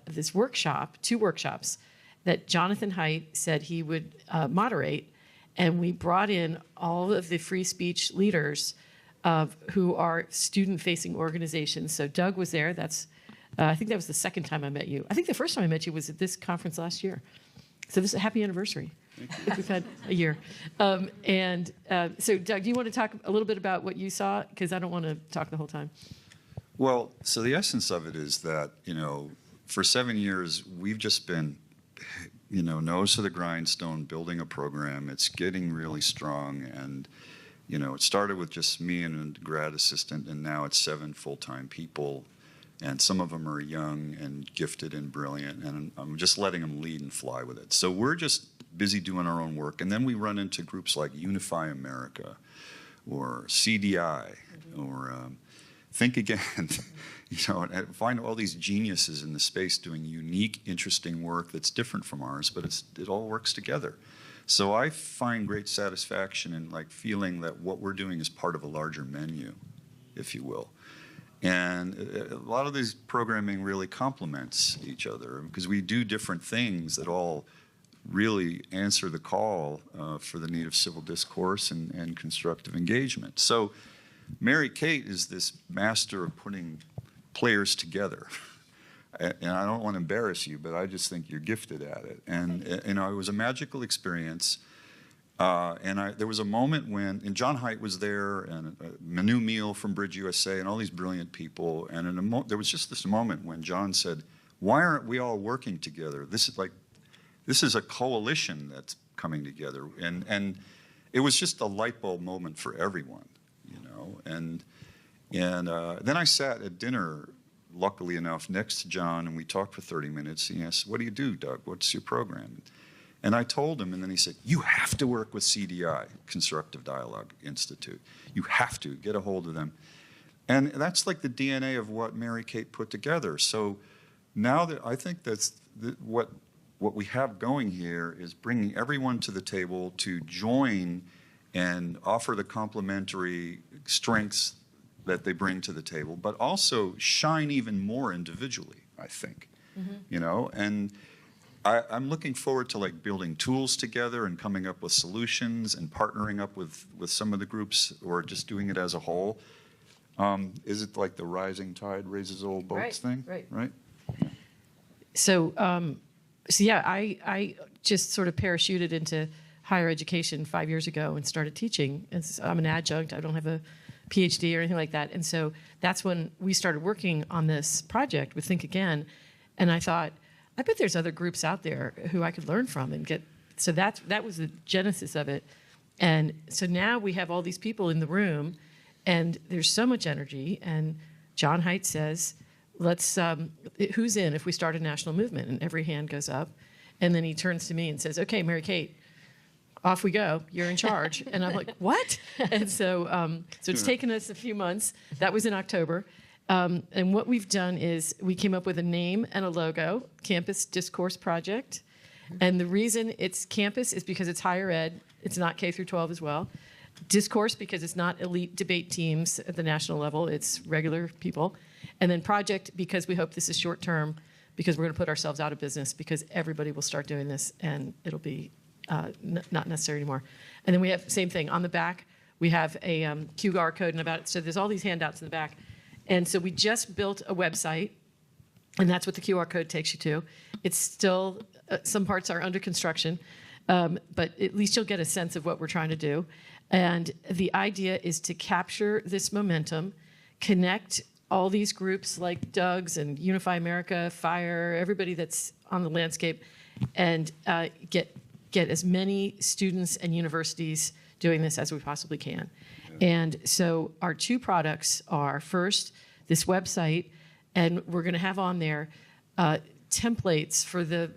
this workshop, 2 workshops, that Jonathan Haidt said he would moderate. And we brought in all of the free speech leaders who are student-facing organizations. So Doug was there. I think that was the second time I met you. I think the first time I met you was at this conference last year. So this is a happy anniversary. We've had a year. So Doug, do you want to talk a little bit about what you saw? Because I don't want to talk the whole time. Well, so the essence of it is that, for 7 years, we've just been, nose to the grindstone, building a program. It's getting really strong. And, it started with just me and a grad assistant, and now it's 7 full-time people And some of them are young and gifted and brilliant, and I'm just letting them lead and fly with it. So we're just busy doing our own work, and then we run into groups like Unify America or CDI or Think Again, and find all these geniuses in the space doing unique, interesting work that's different from ours, but it all works together. So I find great satisfaction in like feeling that what we're doing is part of a larger menu, if you will. And a lot of this programming really complements each other because we do different things that all really answer the call for the need of civil discourse and constructive engagement. So Mary Kate is this master of putting players together. And I don't want to embarrass you, but I just think you're gifted at it. And it was a magical experience. There was a moment when, and John Haidt was there, and Manu Meal from Bridge USA, and all these brilliant people. And there was just this moment when John said, "Why aren't we all working together? This is a coalition that's coming together." And it was just a light bulb moment for everyone, And then I sat at dinner, luckily enough, next to John, and we talked for 30 minutes. He asked, "What do you do, Doug? What's your program?" And I told him, and then he said, "You have to work with CDI, Constructive Dialogue Institute. You have to get a hold of them." And that's like the DNA of what Mary Kate put together. So now that I think that's what we have going here is bringing everyone to the table to join and offer the complementary strengths that they bring to the table, but also shine even more individually, I think, and I'm looking forward to like building tools together and coming up with solutions and partnering up with some of the groups or just doing it as a whole. Is it like the rising tide raises all boats thing? Right. So yeah, I just sort of parachuted into higher education 5 years ago and started teaching. I'm an adjunct. I don't have a PhD or anything like that. And so that's when we started working on this project with Think Again. And I thought, I bet there's other groups out there who I could learn from and get. So that was the genesis of it. And so now we have all these people in the room, and there's so much energy. And John Haidt says, "Let's who's in if we start a national movement?" And every hand goes up. And then he turns to me and says, "Okay, Mary Kate, off we go. You're in charge." And I'm like, "What?" And so it's taken us a few months. That was in October. And what we've done is we came up with a name and a logo, Campus Discourse Project. And the reason it's campus is because it's higher ed. It's not K through 12 as well. Discourse because it's not elite debate teams at the national level. It's regular people. And then project because we hope this is short term because we're going to put ourselves out of business because everybody will start doing this and it'll be not necessary anymore. And then we have same thing on the back. We have a QR code and about so there's all these handouts in the back. And so we just built a website, and that's what the QR code takes you to. It's still, some parts are under construction, but at least you'll get a sense of what we're trying to do. And the idea is to capture this momentum, connect all these groups like Doug's and Unify America, FIRE, everybody that's on the landscape, and get as many students and universities doing this as we possibly can. And so our two products are, first, this website, and we're going to have on there templates for the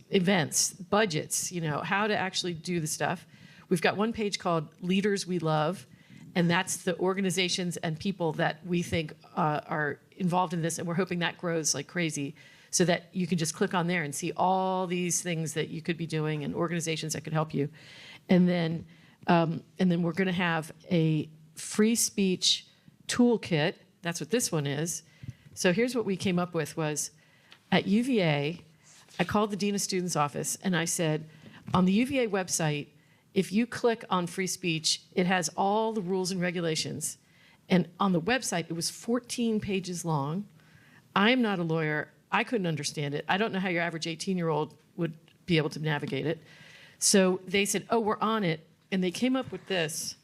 events, budgets, how to actually do the stuff. We've got one page called Leaders We Love, and that's the organizations and people that we think are involved in this, and we're hoping that grows like crazy so that you can just click on there and see all these things that you could be doing and organizations that could help you. And then we're going to have a free speech toolkit. That's what this one is. So here's what we came up with was at UVA, I called the Dean of Students office and I said, on the UVA website, if you click on free speech, it has all the rules and regulations. And on the website, it was 14 pages long. I am not a lawyer. I couldn't understand it. I don't know how your average 18-year-old would be able to navigate it. So they said, oh, we're on it. And they came up with this.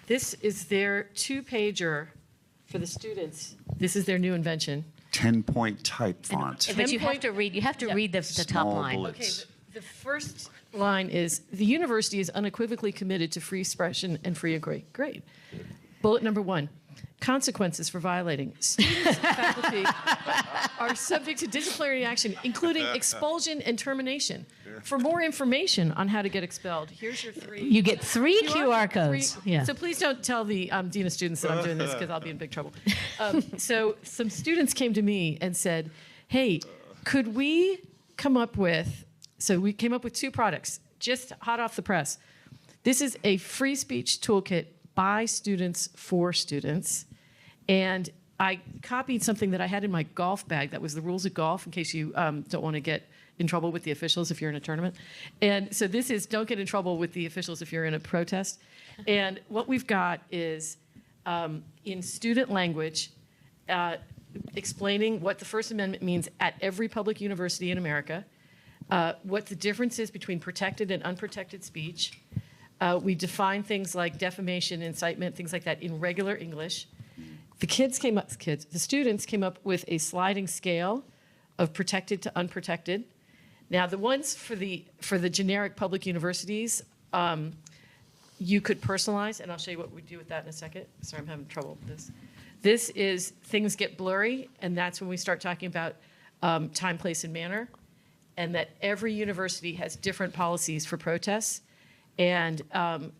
This is their 2-pager for the students. This is their new invention. 10-point type font. But you have to read. You have to read the top Small line. bullets. Okay, the first line is, the university is unequivocally committed to free expression and free inquiry. Great. Bullet number 1, Consequences for violating. Students and faculty are subject to disciplinary action, including expulsion and termination. For more information on how to get expelled, here's your 3. You get 3 QR codes. Yeah. So please don't tell the Dean of Students that I'm doing this, because I'll be in big trouble. So some students came to me and said, hey, could we come up with, so we came up with 2 products, just hot off the press. This is a free speech toolkit by students for students. And I copied something that I had in my golf bag that was the rules of golf, in case you don't want to get in trouble with the officials if you're in a tournament. And so this is don't get in trouble with the officials if you're in a protest. And what we've got is in student language, explaining what the First Amendment means at every public university in America, what the difference is between protected and unprotected speech. We define things like defamation, incitement, things like that in regular English. The students came up with a sliding scale of protected to unprotected. Now, the ones for the generic public universities, you could personalize, and I'll show you what we do with that in a second. Sorry, I'm having trouble with this. This is things get blurry, and that's when we start talking about time, place, and manner, and that every university has different policies for protests. And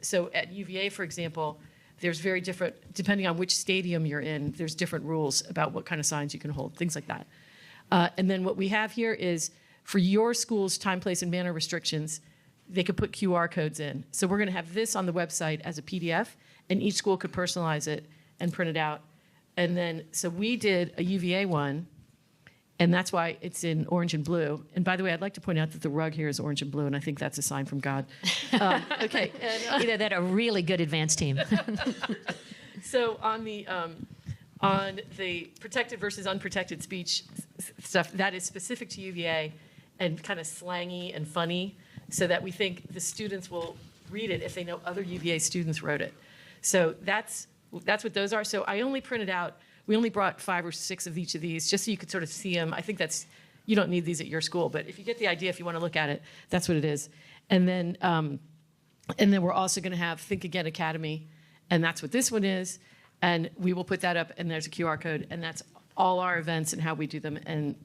so at UVA, for example, there's very different, depending on which stadium you're in, there's different rules about what kind of signs you can hold, things like that. And then what we have here is for your school's time, place, and manner restrictions, they could put QR codes in. So we're going to have this on the website as a PDF, and each school could personalize it and print it out. And then, so we did a UVA one, and that's why it's in orange and blue. And by the way, I'd like to point out that the rug here is orange and blue, and I think that's a sign from God. Okay. And, Either that or a really good advanced team. so on the protected versus unprotected speech stuff, that is specific to UVA and kind of slangy and funny, so that we think the students will read it if they know other UVA students wrote it. So that's what those are. So I only printed out, we only brought 5 or 6 of each of these just so you could sort of see them. I think you don't need these at your school, but if you get the idea, if you want to look at it, that's what it is. And then we're also going to have Think Again Academy, and that's what this one is. And we will put that up, and there's a QR code, and that's all our events and how we do them. And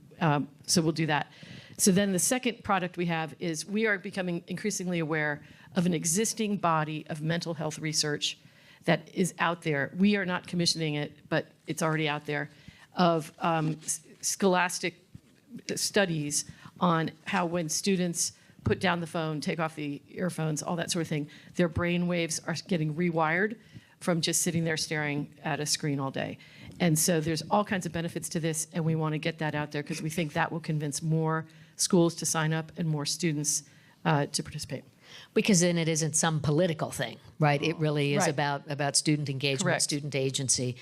so we'll do that. So then the second product we have is we are becoming increasingly aware of an existing body of mental health research that is out there. We are not commissioning it, but it's already out there, of scholastic studies on how when students put down the phone, take off the earphones, all that sort of thing, their brain waves are getting rewired from just sitting there staring at a screen all day. And so there's all kinds of benefits to this, and we want to get that out there because we think that will convince more schools to sign up and more students to participate. Because then it isn't some political thing, right? It really is Right. about student engagement, Correct. student agency.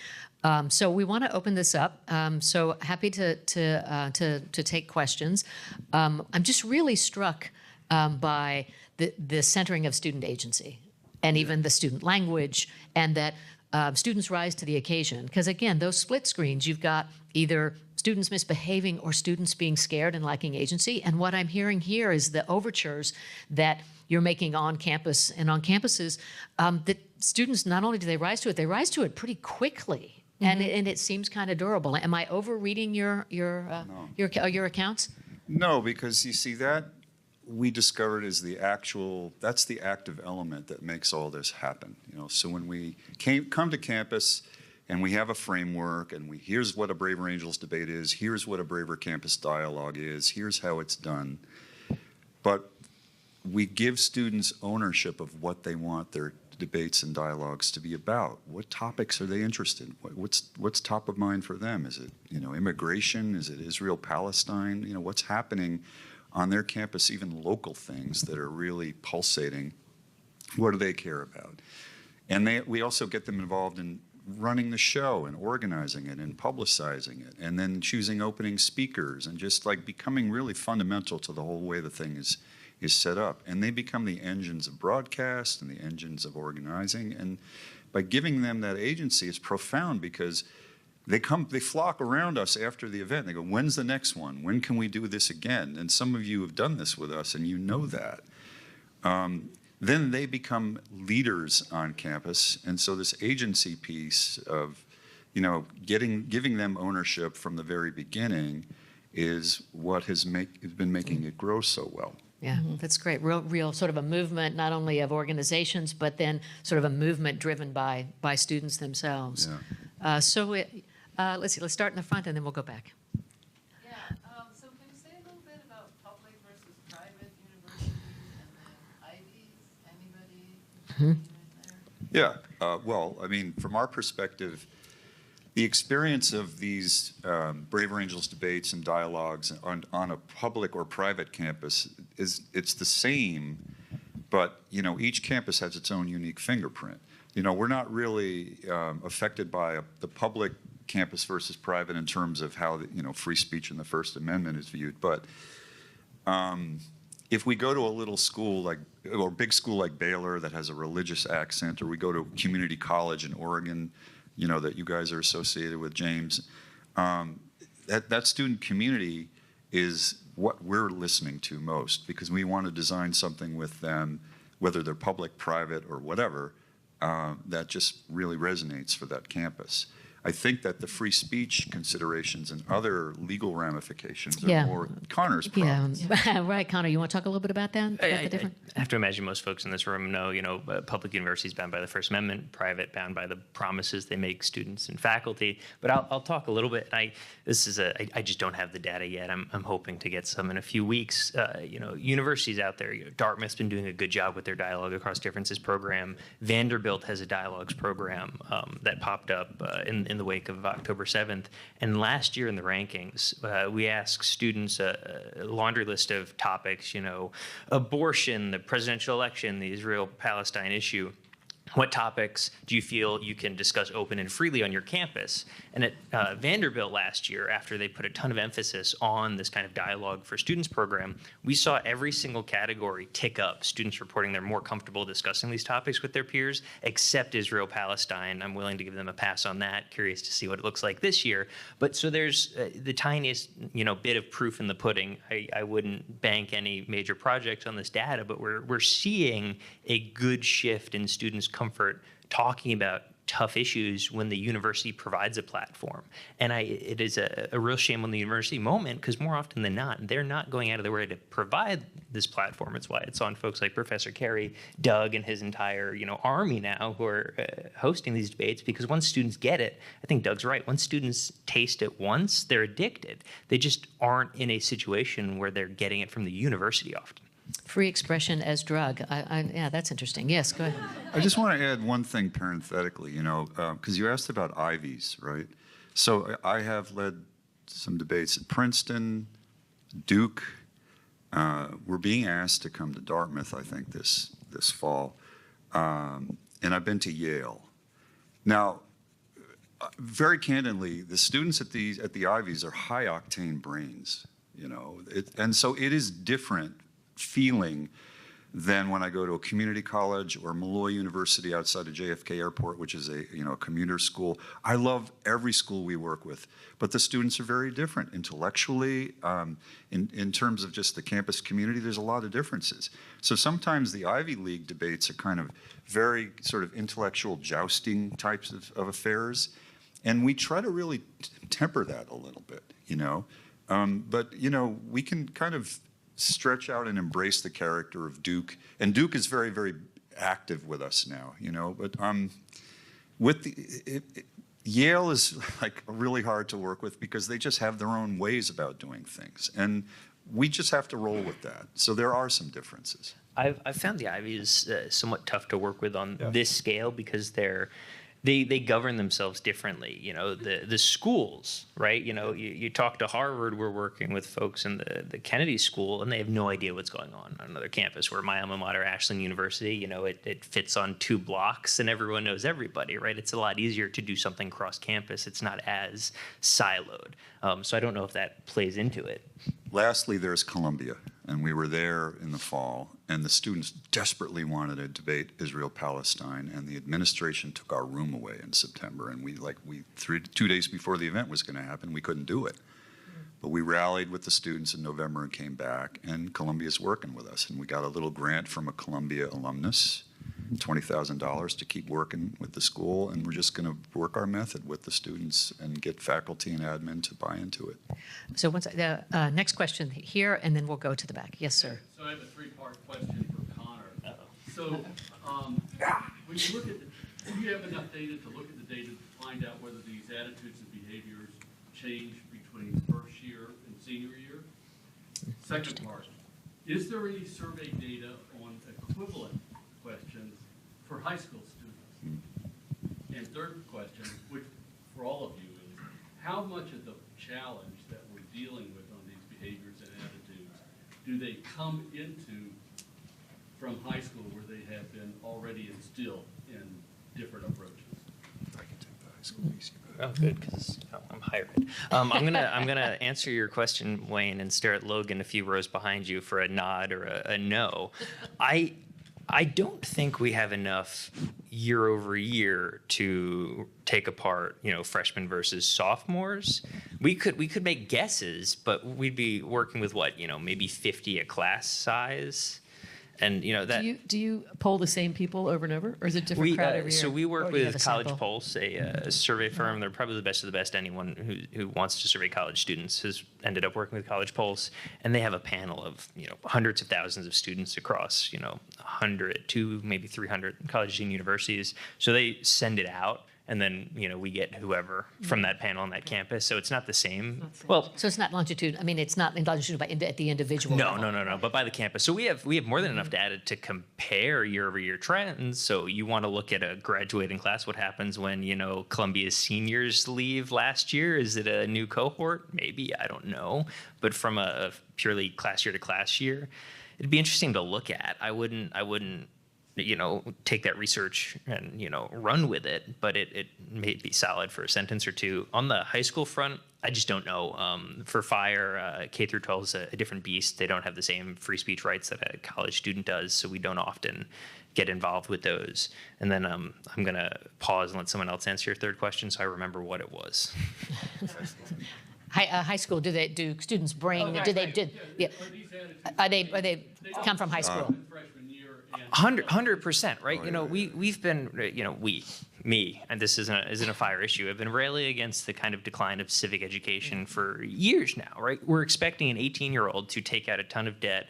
So we want to open this up. So happy to take questions. I'm just really struck by the centering of student agency and even the student language, and that students rise to the occasion. Because again, those split screens, you've got either students misbehaving or students being scared and lacking agency. And what I'm hearing here is the overtures that you're making on campus and on campuses, that students, not only do they rise to it pretty quickly. Mm-hmm. And it seems kind of durable. Am I overreading your accounts? No, because you see that we discovered is that's the active element that makes all this happen. So when we come to campus and we have a framework, and here's what a Braver Angels debate is, here's what a Braver Campus dialogue is, here's how it's done. But we give students ownership of what they want their debates and dialogues to be about. What topics are they interested in? What's top of mind for them? Is it immigration? Is it Israel-Palestine? What's happening on their campus, even local things that are really pulsating? What do they care about? And we also get them involved in running the show and organizing it and publicizing it, and then choosing opening speakers, and just like becoming really fundamental to the whole way the thing is set up. And they become the engines of broadcast and the engines of organizing. And by giving them that agency, it's profound, because they flock around us after the event. They go, when's the next one? When can we do this again? And some of you have done this with us, and you know that. Then they become leaders on campus. And so this agency piece of giving them ownership from the very beginning is what has been making it grow so well. Yeah, that's great. Real sort of a movement, not only of organizations, but then sort of a movement driven by students themselves. Yeah. Let's see, let's start in the front and then we'll go back. Yeah, so can you say a little bit about public versus private universities and then Ivies? Anybody? Yeah, well, I mean, from our perspective, the experience of these Braver Angels debates and dialogues on a public or private campus it's the same, but each campus has its own unique fingerprint. We're not really affected by the public campus versus private in terms of how free speech and the First Amendment is viewed, but if we go to a little school or big school like Baylor that has a religious accent, or we go to community college in Oregon, that you guys are associated with, James, that student community is what we're listening to most, because we want to design something with them, whether they're public, private, or whatever, that just really resonates for that campus. I think that the free speech considerations and other legal ramifications are more Connor's problem. Yeah, right, Connor. You want to talk a little bit about that? I have to imagine most folks in this room know, public universities bound by the First Amendment, private bound by the promises they make students and faculty. But I'll talk a little bit. I just don't have the data yet. I'm hoping to get some in a few weeks. Universities out there, Dartmouth's been doing a good job with their Dialogue Across Differences program. Vanderbilt has a dialogues program that popped up in the wake of October 7th. And last year in the rankings, we asked students a laundry list of topics, abortion, the presidential election, the Israel-Palestine issue. What topics do you feel you can discuss open and freely on your campus? And at Vanderbilt last year, after they put a ton of emphasis on this kind of dialogue for students program, we saw every single category tick up. Students reporting they're more comfortable discussing these topics with their peers, except Israel-Palestine. I'm willing to give them a pass on that. Curious to see what it looks like this year. But so there's the tiniest, bit of proof in the pudding. I wouldn't bank any major projects on this data, but we're seeing a good shift in students' comfort talking about tough issues when the university provides a platform. And it is a real shame on the university moment, because more often than not, they're not going out of their way to provide this platform. It's why it's on folks like Professor CARY, Doug, and his entire army now who are hosting these debates, because once students get it, I think Doug's right, once students taste it once, they're addicted. They just aren't in a situation where they're getting it from the university often. Free expression as drug. Yeah, that's interesting. Yes, go ahead. I just want to add one thing parenthetically, because you asked about Ivies, right? So I have led some debates at Princeton, Duke. We're being asked to come to Dartmouth, I think, this fall. And I've been to Yale. Now, very candidly, the students at the Ivies are high-octane brains, and so it is different feeling than when I go to a community college or Malloy University outside of JFK Airport, which is a commuter school. I love every school we work with, but the students are very different intellectually. In terms of just the campus community, there's a lot of differences. So sometimes the Ivy League debates are kind of very sort of intellectual jousting types of affairs, and we try to really temper that a little bit, But we can kind of stretch out and embrace the character of Duke, and Duke is very, very active with us now, But Yale is really hard to work with, because they just have their own ways about doing things, and we just have to roll with that. So there are some differences. I've found the Ivies somewhat tough to work with on this scale, because they govern themselves differently. The schools, right? You talk to Harvard, we're working with folks in the Kennedy School, and they have no idea what's going on another campus. Where my alma mater, Ashland University, it fits on 2 blocks and everyone knows everybody, right? It's a lot easier to do something cross campus. It's not as siloed. So I don't know if that plays into it. Lastly, there's Columbia, and we were there in the fall, and the students desperately wanted to debate Israel-Palestine, and the administration took our room away in September, and we 2 days before the event was going to happen, we couldn't do it. But we rallied with the students in November and came back, and Columbia's working with us, and we got a little grant from a Columbia alumnus, $20,000 to keep working with the school, and we're just going to work our method with the students and get faculty and admin to buy into it. So the next question here, and then we'll go to the back. Yes, sir. So I have a three-part question for Connor. So when you look at, do you have enough data to look at the data to find out whether these attitudes and behaviors change between first year and senior year? Second part, is there any survey data on equivalent questions for high school students? And third question, which for all of you is, how much of the challenge that we're dealing with on these behaviors and attitudes do they come into from high school where they have been already instilled in different approaches? I can take the high school easy. Oh, good, because I'm hired. I'm gonna answer your question, Wayne, and stare at Logan a few rows behind you for a nod or a no. I don't think we have enough year over year to take apart, freshmen versus sophomores. We could make guesses, but we'd be working with what, maybe 50 a class size. And that Do you poll the same people over and over, or is it different crowd every year? So we work Or do you have with a College sample? Pulse, a survey firm. They're probably the best of the best. Anyone who wants to survey college students has ended up working with College Pulse, and they have a panel of hundreds of thousands of students across 100 to maybe 300 colleges and universities. So they send it out. And then, we get whoever from that panel on that campus. So it's not the same. Well, So it's not longitude. I mean, it's not in longitude at the individual no, level. no. But by the campus. So we have more than enough data to compare year over year trends. So you want to look at a graduating class. What happens when, Columbia's seniors leave last year? Is it a new cohort? Maybe, I don't know. But from a purely class year to class year, it'd be interesting to look at. I wouldn't take that research and, run with it, but it may be solid for a sentence or two. On the high school front, I just don't know. For FIRE, K through 12 is a different beast. They don't have the same free speech rights that a college student does, so we don't often get involved with those. And then I'm going to pause and let someone else answer your third question so I remember what it was. High school, do students bring, do they, are they come from high school? Freshman year and 100%, right? We've been, me, and this isn't a FIRE issue, have been railing against the kind of decline of civic education for years now, right? We're expecting an 18-year-old to take out a ton of debt,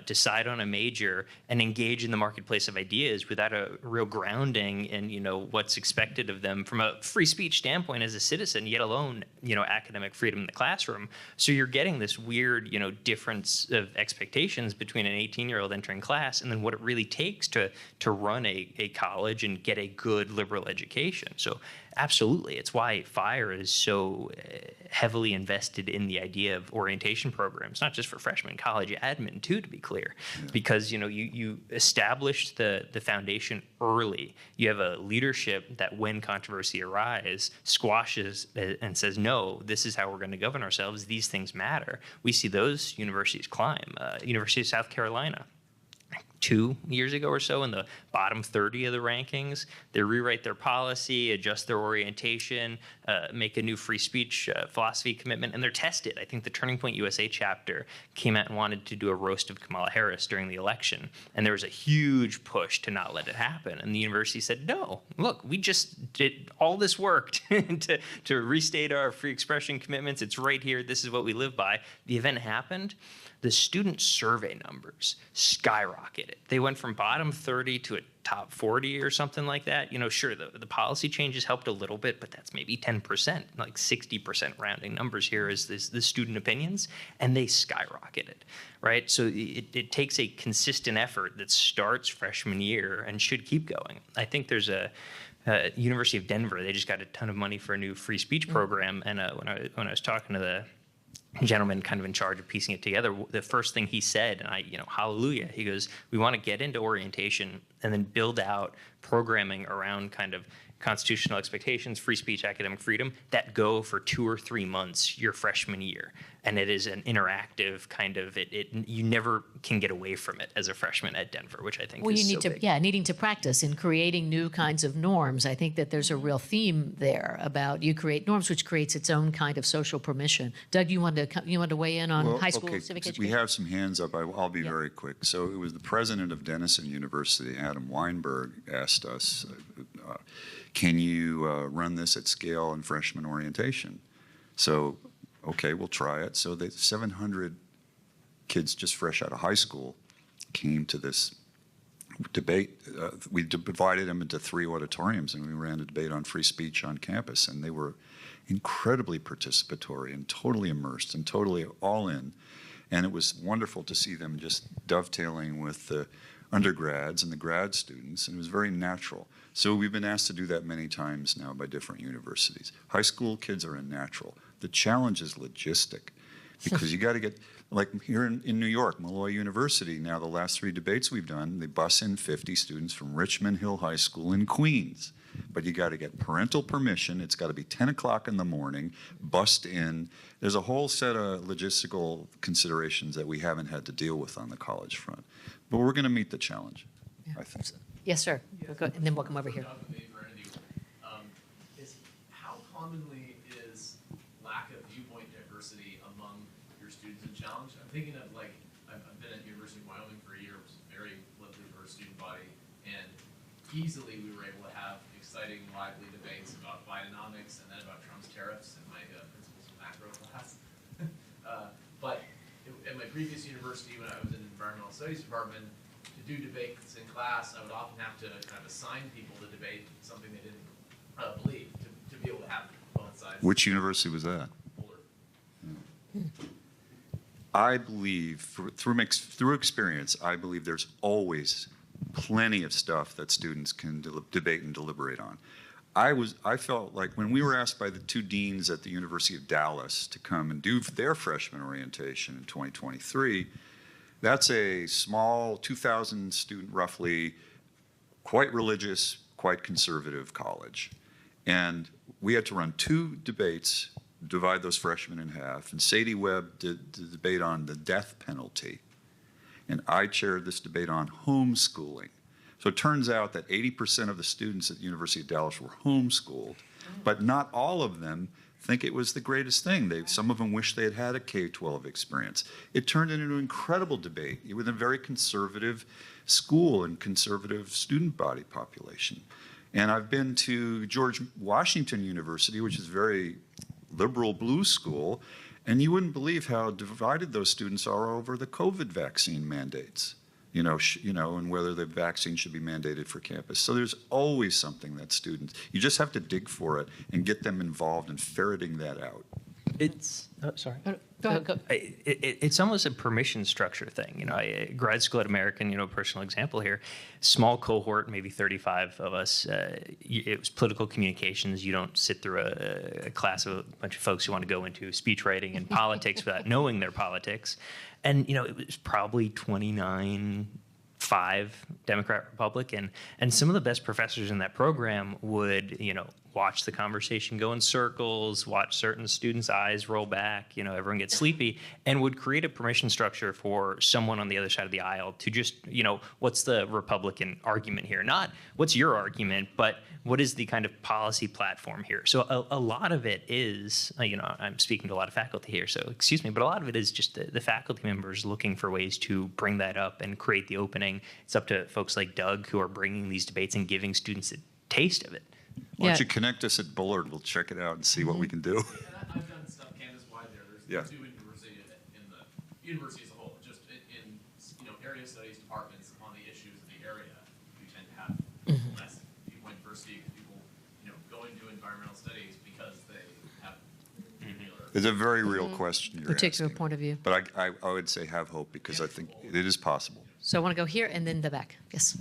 decide on a major, and engage in the marketplace of ideas without a real grounding in, what's expected of them from a free speech standpoint as a citizen, yet alone, academic freedom in the classroom. So you're getting this weird, difference of expectations between an 18-year-old entering class and then what it really takes to run a college and get a good liberal education. So absolutely, it's why FIRE is so heavily invested in the idea of orientation programs, not just for freshman college admin too, to be clear, because you establish the foundation early. You have a leadership that when controversy arises, squashes and says, no, this is how we're going to govern ourselves. These things matter. We see those universities climb. University of South Carolina, 2 years ago or so, in the bottom 30 of the rankings. They rewrite their policy, adjust their orientation, make a new free speech philosophy commitment, and they're tested. I think the Turning Point USA chapter came out and wanted to do a roast of Kamala Harris during the election, and there was a huge push to not let it happen. And the university said, no, look, we just did all this work to restate our free expression commitments. It's right here. This is what we live by. The event happened. The student survey numbers skyrocketed. They went from bottom 30 to a top 40 or something like that. Sure, the policy changes helped a little bit, but that's maybe 10%, like 60% rounding numbers here is the student opinions, and they skyrocketed, right? So it takes a consistent effort that starts freshman year and should keep going. I think there's a University of Denver, they just got a ton of money for a new free speech program, and when I was talking to the gentleman kind of in charge of piecing it together, the first thing he said, and hallelujah, he goes, we want to get into orientation and then build out programming around kind of constitutional expectations, free speech, academic freedom that go for 2 or 3 months your freshman year. And it is an interactive kind of, you never can get away from it as a freshman at Denver, which I think Well, is you need so to, big. yeah, needing to practice in creating new kinds of norms. I think that there's a real theme there about you create norms, which creates its own kind of social permission. Doug, you wanted to weigh in on high school civic education? We have some hands up. I'll be Yeah. very quick. So it was the president of Denison University, Adam Weinberg, asked us, can you run this at scale in freshman orientation? So, okay, we'll try it. So the 700 kids just fresh out of high school came to this debate. We divided them into 3 auditoriums, and we ran a debate on free speech on campus, and they were incredibly participatory and totally immersed and totally all in. And it was wonderful to see them just dovetailing with the undergrads and the grad students, and it was very natural. So we've been asked to do that many times now by different universities. High school kids are a natural. The challenge is logistic, because you got to get, like here in New York, Malloy University, now the last 3 debates we've done, they bus in 50 students from Richmond Hill High School in Queens. But you got to get parental permission. It's got to be 10 o'clock in the morning, bussed in. There's a whole set of logistical considerations that we haven't had to deal with on the college front. But we're going to meet the challenge, I think. Yes, sir. We'll go, and then we'll come over here. Is how commonly is lack of viewpoint diversity among your students a challenge? I'm thinking of, like, I've been at University of Wyoming for a year, which is a very lively, diverse student body, and easily we were able to have exciting, lively debates about Bidenomics and then about Trump's tariffs in my principles of macro class. But at my previous university, when I was in the environmental studies department, to do debates in class, I would often have to kind of assign people to debate something they didn't believe to be able to have both sides. Which university was that? Boulder. I believe, through experience, I believe there's always plenty of stuff that students can debate and deliberate on. I felt like when we were asked by the 2 deans at the University of Dallas to come and do their freshman orientation in 2023, that's a small 2,000 student, roughly, quite religious, quite conservative college. And we had to run 2 debates, divide those freshmen in half. And Sadie Webb did the debate on the death penalty. And I chaired this debate on homeschooling. So it turns out that 80% of the students at the University of Dallas were homeschooled, but not all of them think it was the greatest thing. Some of them wish they had had a K-12 experience. It turned into an incredible debate with a very conservative school and conservative student body population. And I've been to George Washington University, which is a very liberal blue school, and you wouldn't believe how divided those students are over the COVID vaccine mandates. And whether the vaccine should be mandated for campus. So there's always something that students, you just have to dig for it and get them involved in ferreting that out. It's, sorry. Go ahead. It's almost a permission structure thing. Grad school at American, personal example here, small cohort, maybe 35 of us. It was political communications. You don't sit through a class of a bunch of folks who want to go into speech writing and politics without knowing their politics. And, it was probably 29-5 Democrat, Republican. And some of the best professors in that program would, watch the conversation go in circles, watch certain students' eyes roll back, everyone gets sleepy, and would create a permission structure for someone on the other side of the aisle to just, what's the Republican argument here? Not what's your argument, but what is the kind of policy platform here? So a lot of it is, I'm speaking to a lot of faculty here, so excuse me, but a lot of it is just the faculty members looking for ways to bring that up and create the opening. It's up to folks like Doug who are bringing these debates and giving students a taste of it. Why don't you connect us at Bullard? We'll check it out and see what we can do. And I've done stuff campus-wide there. There's 2 universities in the university as a whole. Just in area studies departments on the issues of the area, you tend to have less viewpoint diversity because people, go into environmental studies because they have particular. It's a very real question you're Particular asking. point of view. But I would say have hope, because I think it is possible. So I want to go here and then the back. Yes.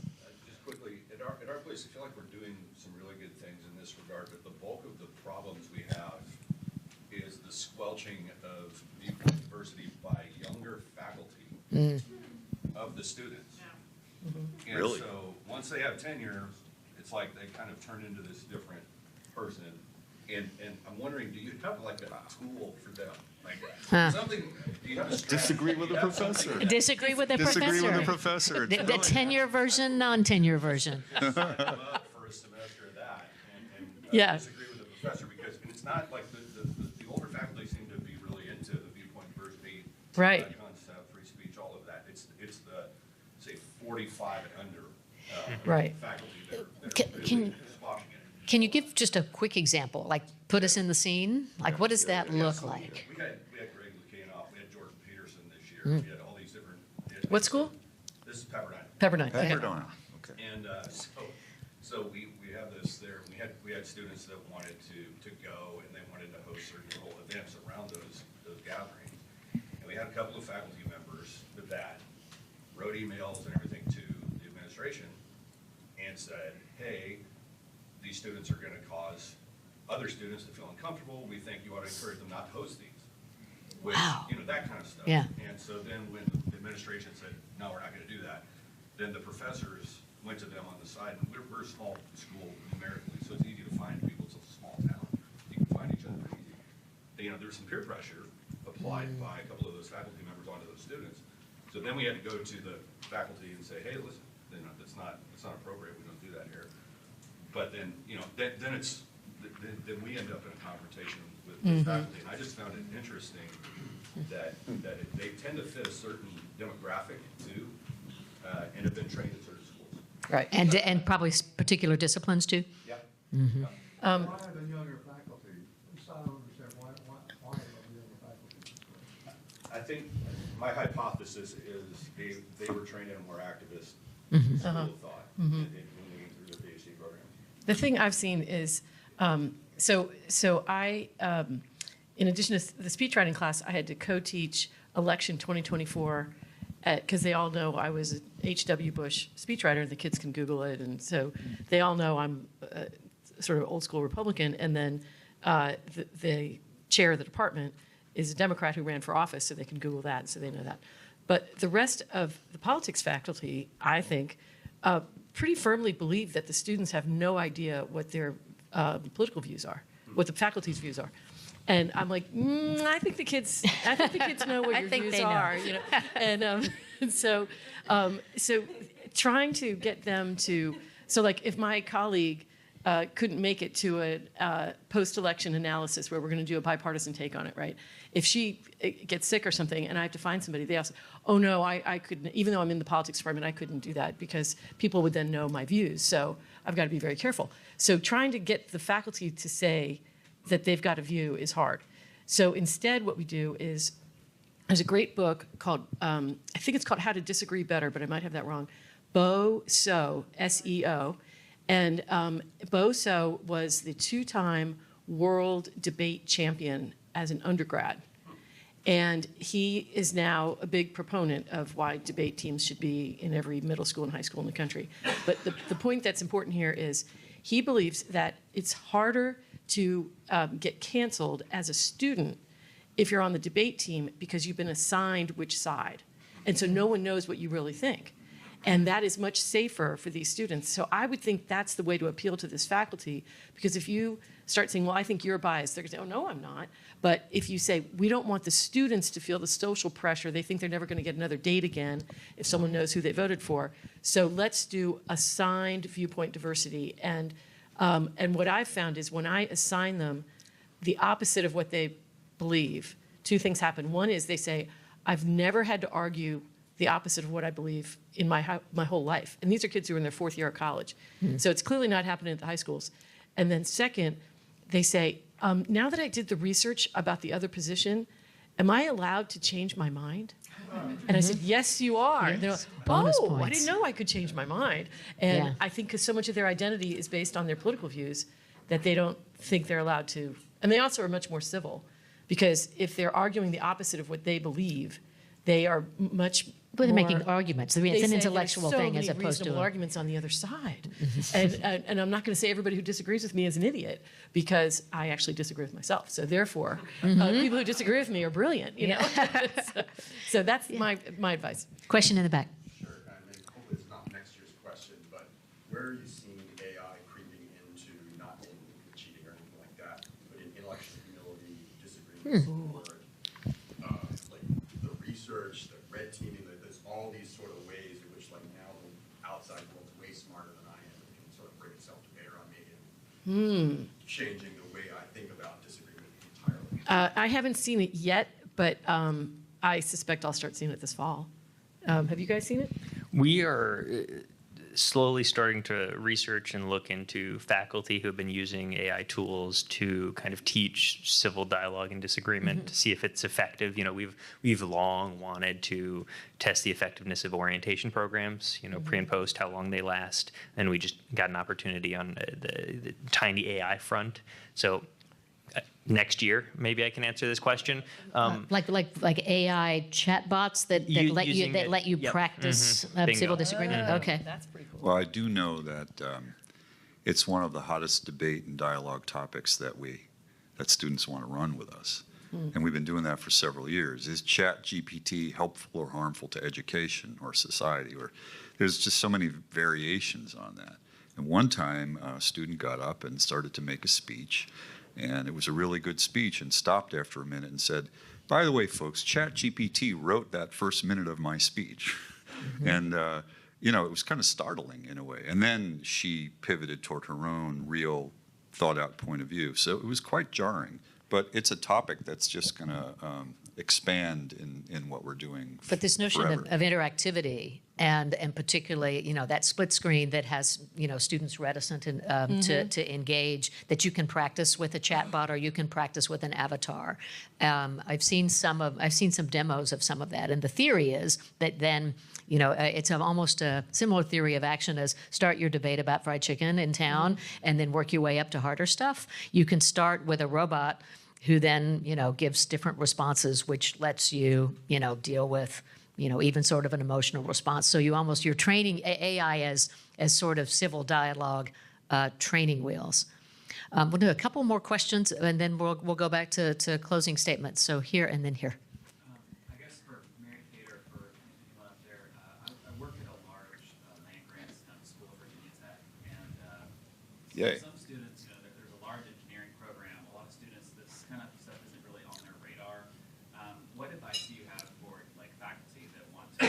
Just quickly, at our place, I feel like we're doing some really good things in this regard, but the bulk of the problems we have is the squelching of viewpoint diversity by younger faculty of the students. And Really? so once they have tenure, it's like they kind of turn into this different person. And I'm wondering, do you have like a tool for them? Like something, do you have a strategy? Disagree with the professor. Disagree with the professor. Disagree with the professor. The tenure version, non-tenure version. Sign them up for a semester of that and Yeah. disagree with the professor because and it's not like the older faculty seem to be really into the viewpoint diversity Right. concept, free speech, all of that. It's the say 45 and under Right. faculty that are Can- really squashing it. Can you give just a quick example? Like, put us in the scene? Like, what does that look So like? We had Greg Lukanoff, we had Jordan Peterson this year, Mm. we had all these different. What school? This is Pepperdine. Pepperdine. Okay. Pepperdine. Okay. And so we have this there. We had students that wanted to go and they wanted to host certain whole events around those gatherings. And we had a couple of faculty members that wrote emails and everything to the administration and said, hey, these students are going to cause other students to feel uncomfortable. We think you ought to encourage them not to host these. Which, Wow. that kind of stuff. Yeah. And so then when the administration said, no, we're not going to do that, then the professors went to them on the side. And we're a small school numerically, so it's easy to find people. It's a small town. You can find each other pretty easy. There was some peer pressure applied by a couple of those faculty members onto those students. So then we had to go to the faculty and say, hey, listen, that's not appropriate. We don't do that here. But then, then we end up in a confrontation with faculty. And I just found it interesting that they tend to fit a certain demographic too, and have been trained in certain schools. Right. And probably particular disciplines too? Yeah. Mm-hmm. Why are the younger faculty? I don't understand why are the younger faculty? I think my hypothesis is they were trained in a more activist school of thought when they went through their PhD program. The thing I've seen is, so I, in addition to the speechwriting class, I had to co-teach election 2024 because they all know I was an H.W. Bush speechwriter. The kids can Google it, and so they all know I'm sort of old school Republican. And then the chair of the department is a Democrat who ran for office, so they can Google that, so they know that. But the rest of the politics faculty, I think, pretty firmly believe that the students have no idea what their political views are, what the faculty's views are. And I'm like, I think the kids know what I your think views they know. are, And so trying to get them to, so like if my colleague couldn't make it to a post-election analysis where we're going to do a bipartisan take on it, right? If she gets sick or something and I have to find somebody, they also, oh no, I couldn't, even though I'm in the politics department, I couldn't do that because people would then know my views. So I've got to be very careful. So trying to get the faculty to say that they've got a view is hard. So instead what we do is, there's a great book called, I think it's called How to Disagree Better, but I might have that wrong. Bo So, S-E-O. And Bo So was the 2-time world debate champion as an undergrad. And he is now a big proponent of why debate teams should be in every middle school and high school in the country. But the point that's important here is he believes that it's harder to get canceled as a student if you're on the debate team because you've been assigned which side. And so no one knows what you really think. And that is much safer for these students. So I would think that's the way to appeal to this faculty, because if you start saying, well, I think you're biased, they're going to say, oh, no, I'm not. But if you say, we don't want the students to feel the social pressure, they think they're never going to get another date again if someone knows who they voted for. So let's do assigned viewpoint diversity. And what I've found is when I assign them the opposite of what they believe, 2 things happen. One is they say, I've never had to argue the opposite of what I believe in my whole life. And these are kids who are in their 4th year of college. So it's clearly not happening at the high schools. And then second, they say, now that I did the research about the other position, am I allowed to change my mind? And I said, yes, you are. And they're like, Bonus I points. didn't know I could change my mind. And Yeah. I think because so much of their identity is based on their political views that they don't think they're allowed to. And they also are much more civil, because if they're arguing the opposite of what they believe, they are much But they're more, making arguments. I mean, they it's an say intellectual there's so thing as many opposed to reasonable arguments on the other side. And I'm not going to say everybody who disagrees with me is an idiot, because I actually disagree with myself. So therefore, people who disagree with me are brilliant, you know? so that's my advice. question in the back. Sure, and then hopefully it's not next year's question, but where are you seeing AI changing the way I think about disagreement entirely. I haven't seen it yet, but I suspect I'll start seeing it this fall. Have you guys seen it? We are slowly starting to research and look into faculty who have been using AI tools to kind of teach civil dialogue and disagreement to see if it's effective. You know, we've long wanted to test the effectiveness of orientation programs, you know, pre and post, how long they last. And we just got an opportunity on the tiny AI front. So next year, maybe I can answer this question. Like AI chatbots that let you yep. practice Bingo. civil disagreement. Okay. That's pretty cool. Well, I do know that it's one of the hottest debate and dialogue topics that students want to run with us. And we've been doing that for several years. Is ChatGPT helpful or harmful to education or society? Or there's just so many variations on that. And one time, a student got up and started to make a speech, and it was a really good speech, and stopped after a minute and said, "By the way, folks, ChatGPT wrote that first minute of my speech." And you know, it was kind of startling in a way. And then she pivoted toward her own real thought-out point of view. So it was quite jarring. But it's a topic that's just going to expand in what we're doing. But this notion of interactivity and particularly, you know, that split screen that has, you know, students reticent to engage, that you can practice with a chatbot or you can practice with an avatar. I've seen some demos of some of that, and the theory is that then, you know, it's almost a similar theory of action as start your debate about fried chicken in town and then work your way up to harder stuff. You can start with a robot who then, you know, gives different responses, which lets you, you know, deal with, you know, even sort of an emotional response. So you're training AI as sort of civil dialogue training wheels. We'll do a couple more questions, and then we'll go back to closing statements. So here and then here. I guess for Mary Kate or for anyone up there, I work at a large land grants school at Virginia Tech, and Yay. some students, you know, there's a large engineering program. A lot of students, this kind of stuff isn't really on their radar. What advice do you have for like faculty that want to?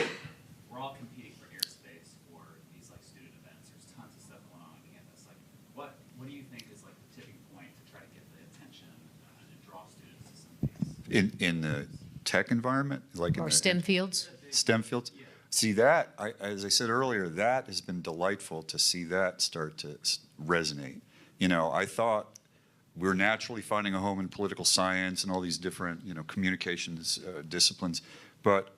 We're all competing for airspace for these like student events. There's tons of stuff going on on campus. Like, what do you think is like the tipping point to try to get the attention and draw students to some of these? In the tech environment, like in Or the STEM fields? STEM fields. See that, as I said earlier, that has been delightful to see that start to resonate. You know, I thought we're naturally finding a home in political science and all these different, you know, communications disciplines, but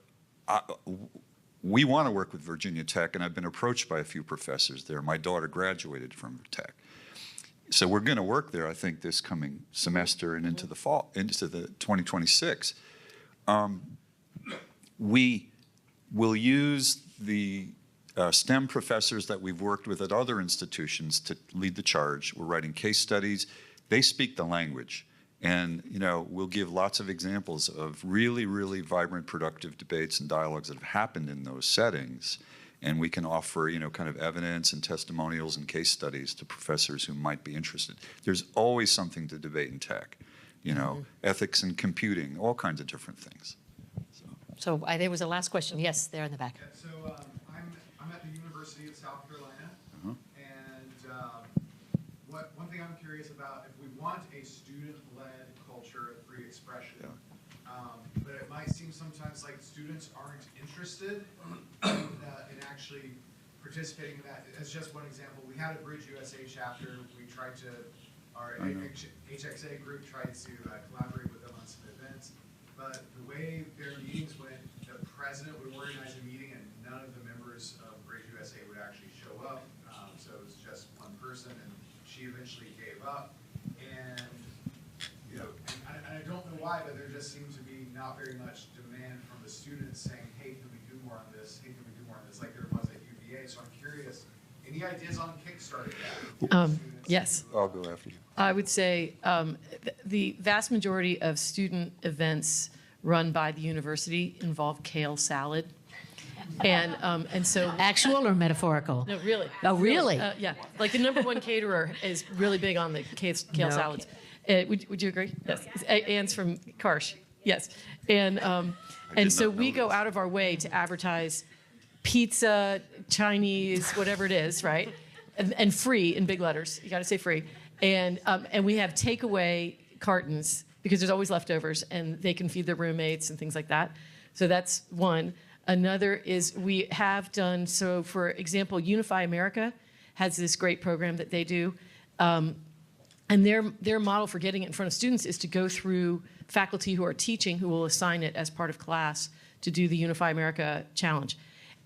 we want to work with Virginia Tech, and I've been approached by a few professors there. My daughter graduated from Tech. So we're going to work there, I think, this coming semester and into the fall, into the 2026. We will use the STEM professors that we've worked with at other institutions to lead the charge. We're writing case studies. They speak the language. And, you know, we'll give lots of examples of really, really vibrant, productive debates and dialogues that have happened in those settings. And we can offer, you know, kind of evidence and testimonials and case studies to professors who might be interested. There's always something to debate in tech, you know, ethics and computing, all kinds of different things. So there was a last question. Yes, there in the back. Yeah, so I'm at the University of South Carolina, and one thing I'm curious about, if we want a student-led culture of free expression, but it might seem sometimes like students aren't interested in actually participating in that. As just one example, we had a Bridge USA chapter. We tried to, our HxA group tried to collaborate with them on some events. But the way their meetings went, the president would organize a meeting and none of the members of Bridge USA would actually show up. So it was just one person, and she eventually gave up. And, you know, and I don't know why, but there just seems to be not very much demand from the students saying, hey, can we do more on this? Hey, can we do more on this? Like there was at UVA. So I'm curious, any ideas on kickstarting that? Yes. I'll go after you. I would say the vast majority of student events run by the university involve kale salad. And so Actual or metaphorical? no, really. Oh, really? Yeah, like the number one caterer is really big on the kale salads. Would you agree? Yes. Anne's from Karsh. Yes. And so we go out of our way to advertise pizza, Chinese, whatever it is, right? and free in big letters. You got to say free. And we have takeaway cartons because there's always leftovers, and they can feed their roommates and things like that. So that's one. Another is we have done, so for example, Unify America has this great program that they do. And their model for getting it in front of students is to go through faculty who are teaching, who will assign it as part of class to do the Unify America challenge.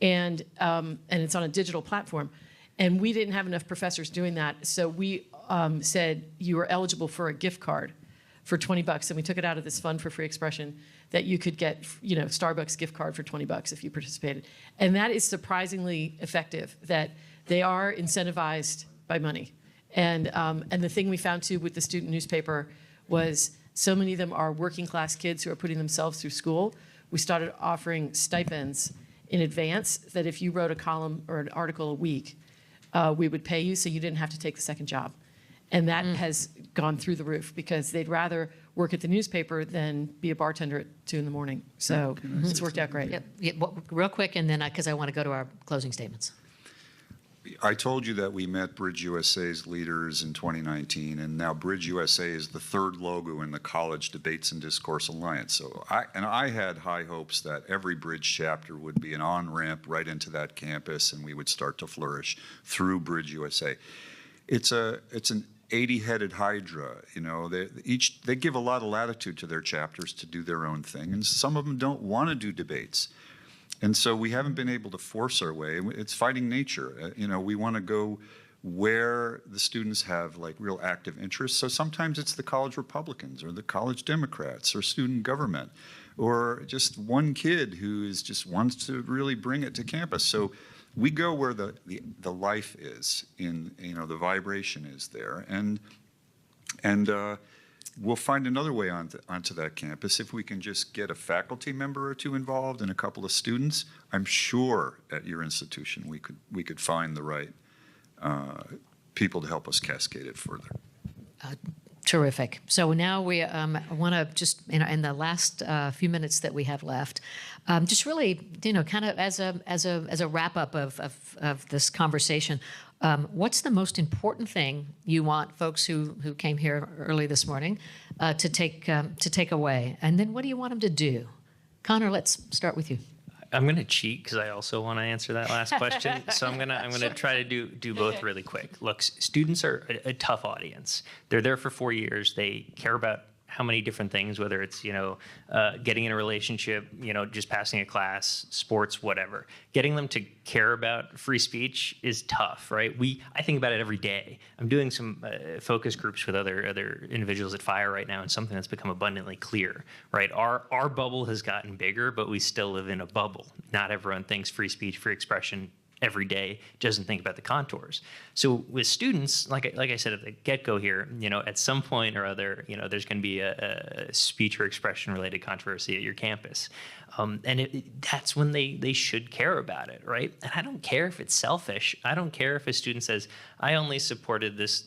And it's on a digital platform. And we didn't have enough professors doing that, so we said you are eligible for a gift card for $20, and we took it out of this fund for free expression that you could get, Starbucks gift card for $20 if you participated. And that is surprisingly effective, that they are incentivized by money. And the thing we found too with the student newspaper was so many of them are working class kids who are putting themselves through school. We started offering stipends in advance that if you wrote a column or an article a week, we would pay you so you didn't have to take the second job. And that has gone through the roof because they'd rather work at the newspaper than be a bartender at 2 in the morning. So it's worked out great. Well, real quick, and then because I want to go to our closing statements. I told you that we met Bridge USA's leaders in 2019, and now Bridge USA is the third logo in the College Debates and Discourse Alliance. So I had high hopes that every Bridge chapter would be an on-ramp right into that campus, and we would start to flourish through Bridge USA. It's an 80-headed hydra. They give a lot of latitude to their chapters to do their own thing, and some of them don't want to do debates. And so we haven't been able to force our way. It's fighting nature. We want to go where the students have like real active interests. So sometimes it's the college Republicans or the college Democrats or student government or just one kid who just wants to really bring it to campus. So we go where the life is, the vibration is there, and we'll find another way onto that campus if we can just get a faculty member or two involved and a couple of students. I'm sure at your institution we could find the right people to help us cascade it further. Terrific. So now we want to just, in the last few minutes that we have left, just really, kind of as a wrap up of this conversation, what's the most important thing you want folks who came here early this morning to take away, and then what do you want them to do? Connor, let's start with you. I'm going to cheat because I also want to answer that last question. So I'm going to try to do both really quick. Look, students are a tough audience. They're there for 4 years. They care about how many different things, whether it's, getting in a relationship, just passing a class, sports, whatever. Getting them to care about free speech is tough, right? I think about it every day. I'm doing some focus groups with other individuals at FIRE right now, and something that's become abundantly clear, right? Our bubble has gotten bigger, but we still live in a bubble. Not everyone thinks free speech, free expression every day, doesn't think about the contours. So with students, like I said at the get-go here, at some point or other, there's going to be a speech or expression related controversy at your campus. And that's when they should care about it, right? And I don't care if it's selfish. I don't care if a student says, I only supported this,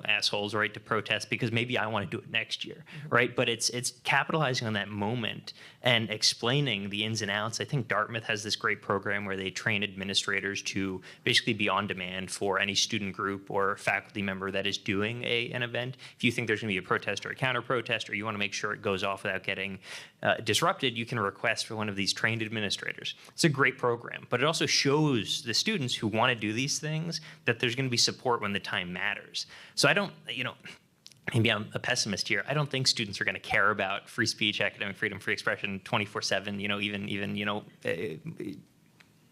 asshole's right to protest because maybe I want to do it next year, right? But it's capitalizing on that moment and explaining the ins and outs. I think Dartmouth has this great program where they train administrators to basically be on demand for any student group or faculty member that is doing an event. If you think there's going to be a protest or a counter protest, or you want to make sure it goes off without getting disrupted, you can request for one of these trained administrators. It's a great program, but it also shows the students who want to do these things that there's going to be support when the time matters. So I don't, maybe I'm a pessimist here. I don't think students are going to care about free speech, academic freedom, free expression 24/7, even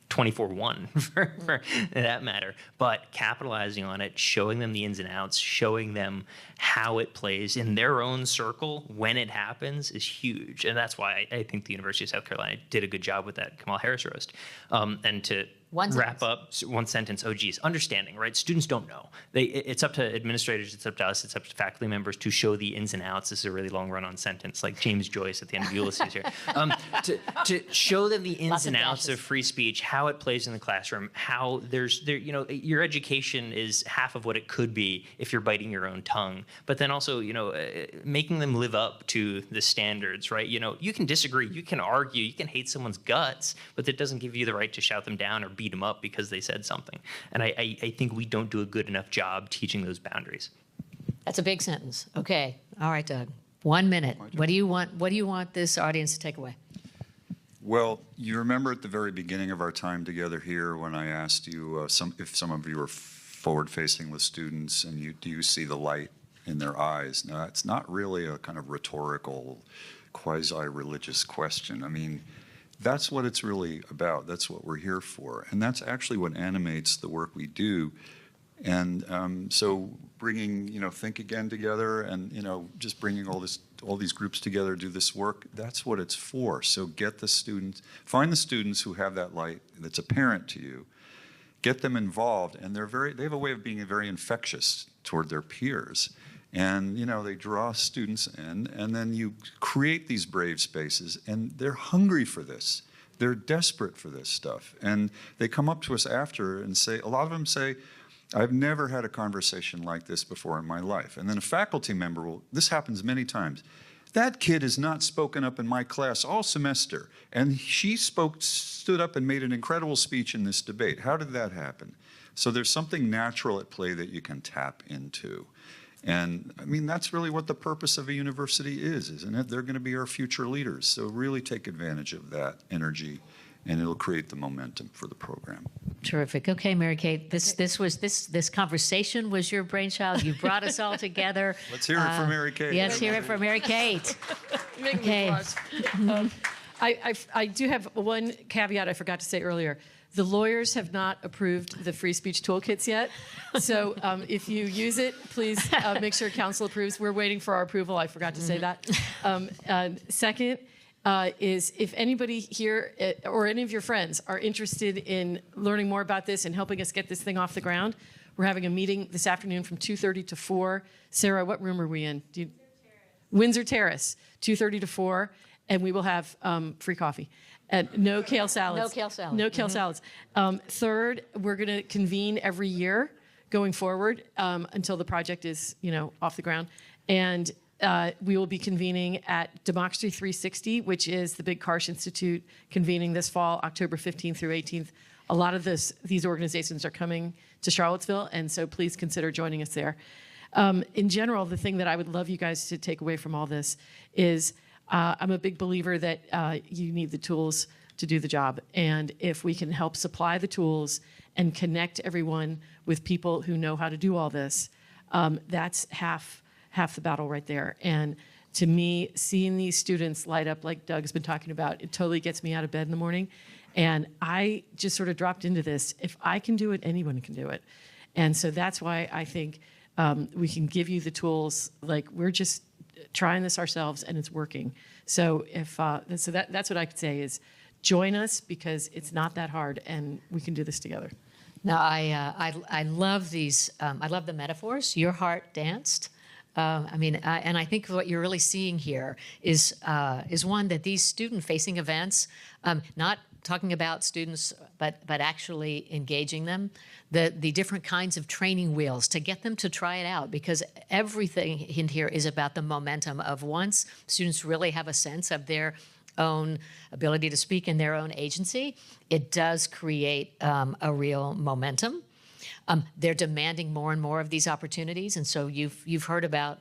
24/1 for that matter, but capitalizing on it, showing them the ins and outs, showing them how it plays in their own circle when it happens is huge. And that's why I think the University of South Carolina did a good job with that Kamala Harris roast. And to wrap up, one sentence, understanding, right? Students don't know. It's up to administrators, it's up to us, it's up to faculty members to show the ins and outs. This is a really long run-on sentence, like James Joyce at the end of Ulysses here. To show them the ins and outs of free speech, how it plays in the classroom, how your education is half of what it could be if you're biting your own tongue. But then also, making them live up to the standards, right? You can disagree, you can argue, you can hate someone's guts, but that doesn't give you the right to shout them down or beat them up because they said something. And I think we don't do a good enough job teaching those boundaries. That's a big sentence. Okay. All right, Doug. 1 minute. What do you want this audience to take away? Well, you remember at the very beginning of our time together here when I asked you if some of you are forward-facing with students and do you see the light in their eyes? Now, it's not really a kind of rhetorical, quasi-religious question. I mean, that's what it's really about. That's what we're here for. And that's actually what animates the work we do. And so bringing, Think Again together and, just bringing all these groups together to do this work, that's what it's for. So get the students, find the students who have that light that's apparent to you, get them involved, and they have a way of being very infectious toward their peers. And, they draw students in, and then you create these brave spaces, and they're hungry for this. They're desperate for this stuff. And they come up to us after and say, a lot of them say, I've never had a conversation like this before in my life. And then a faculty member this happens many times. That kid has not spoken up in my class all semester, and she stood up and made an incredible speech in this debate. How did that happen? So there's something natural at play that you can tap into. And I mean, that's really what the purpose of a university is, isn't it? They're going to be our future leaders. So really take advantage of that energy, and it'll create the momentum for the program. Terrific. Okay, Mary Kate, this conversation was your brainchild. You brought us all together. Let's hear it for Mary Kate. Let's hear it for Mary Kate. Okay. I do have one caveat I forgot to say earlier. The lawyers have not approved the free speech toolkits yet. So if you use it, please make sure council approves. We're waiting for our approval. I forgot to say that. Second, is if anybody here or any of your friends are interested in learning more about this and helping us get this thing off the ground, we're having a meeting this afternoon from 2:30 to 4. Sarah, what room are we in? Windsor Terrace, 2:30 to 4, and we will have free coffee. And no kale salads. No kale salads. No kale salads. Third, we're going to convene every year going forward until the project is, off the ground. And we will be convening at Democracy 360, which is the big Karsh Institute convening this fall, October 15th through 18th. A lot of these organizations are coming to Charlottesville, and so please consider joining us there. In general, the thing that I would love you guys to take away from all this is I'm a big believer that you need the tools to do the job. And if we can help supply the tools and connect everyone with people who know how to do all this, that's half the battle right there. And to me, seeing these students light up like Doug's been talking about, it totally gets me out of bed in the morning. And I just sort of dropped into this. If I can do it, anyone can do it. And so that's why I think we can give you the tools. Like, we're just trying this ourselves, and it's working. So that's what I could say is join us, because it's not that hard, and we can do this together. Now, I love these. I love the metaphors. Your heart danced. And I think what you're really seeing here is one that these student-facing events, not talking about students, but actually engaging them, the different kinds of training wheels to get them to try it out, because everything in here is about the momentum of once students really have a sense of their own ability to speak in their own agency, it does create a real momentum. They're demanding more and more of these opportunities, and so you've heard about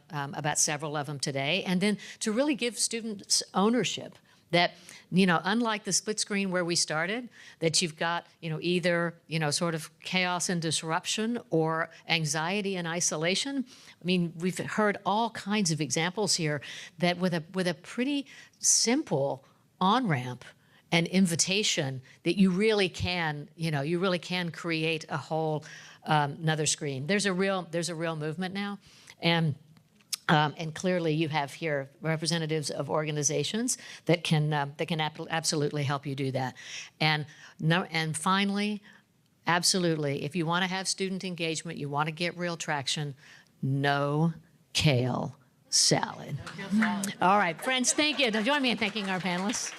several of them today. And then to really give students ownership, that unlike the split screen where we started, that you've got either sort of chaos and disruption or anxiety and isolation. I mean, we've heard all kinds of examples here that with a pretty simple on-ramp and invitation, that you really can create a whole another screen. There's a real movement now, and clearly you have here representatives of organizations that can absolutely help you do that. And finally, absolutely, if you want to have student engagement, you want to get real traction, no kale salad. No kale salad. All right, friends, thank you. Now join me in thanking our panelists.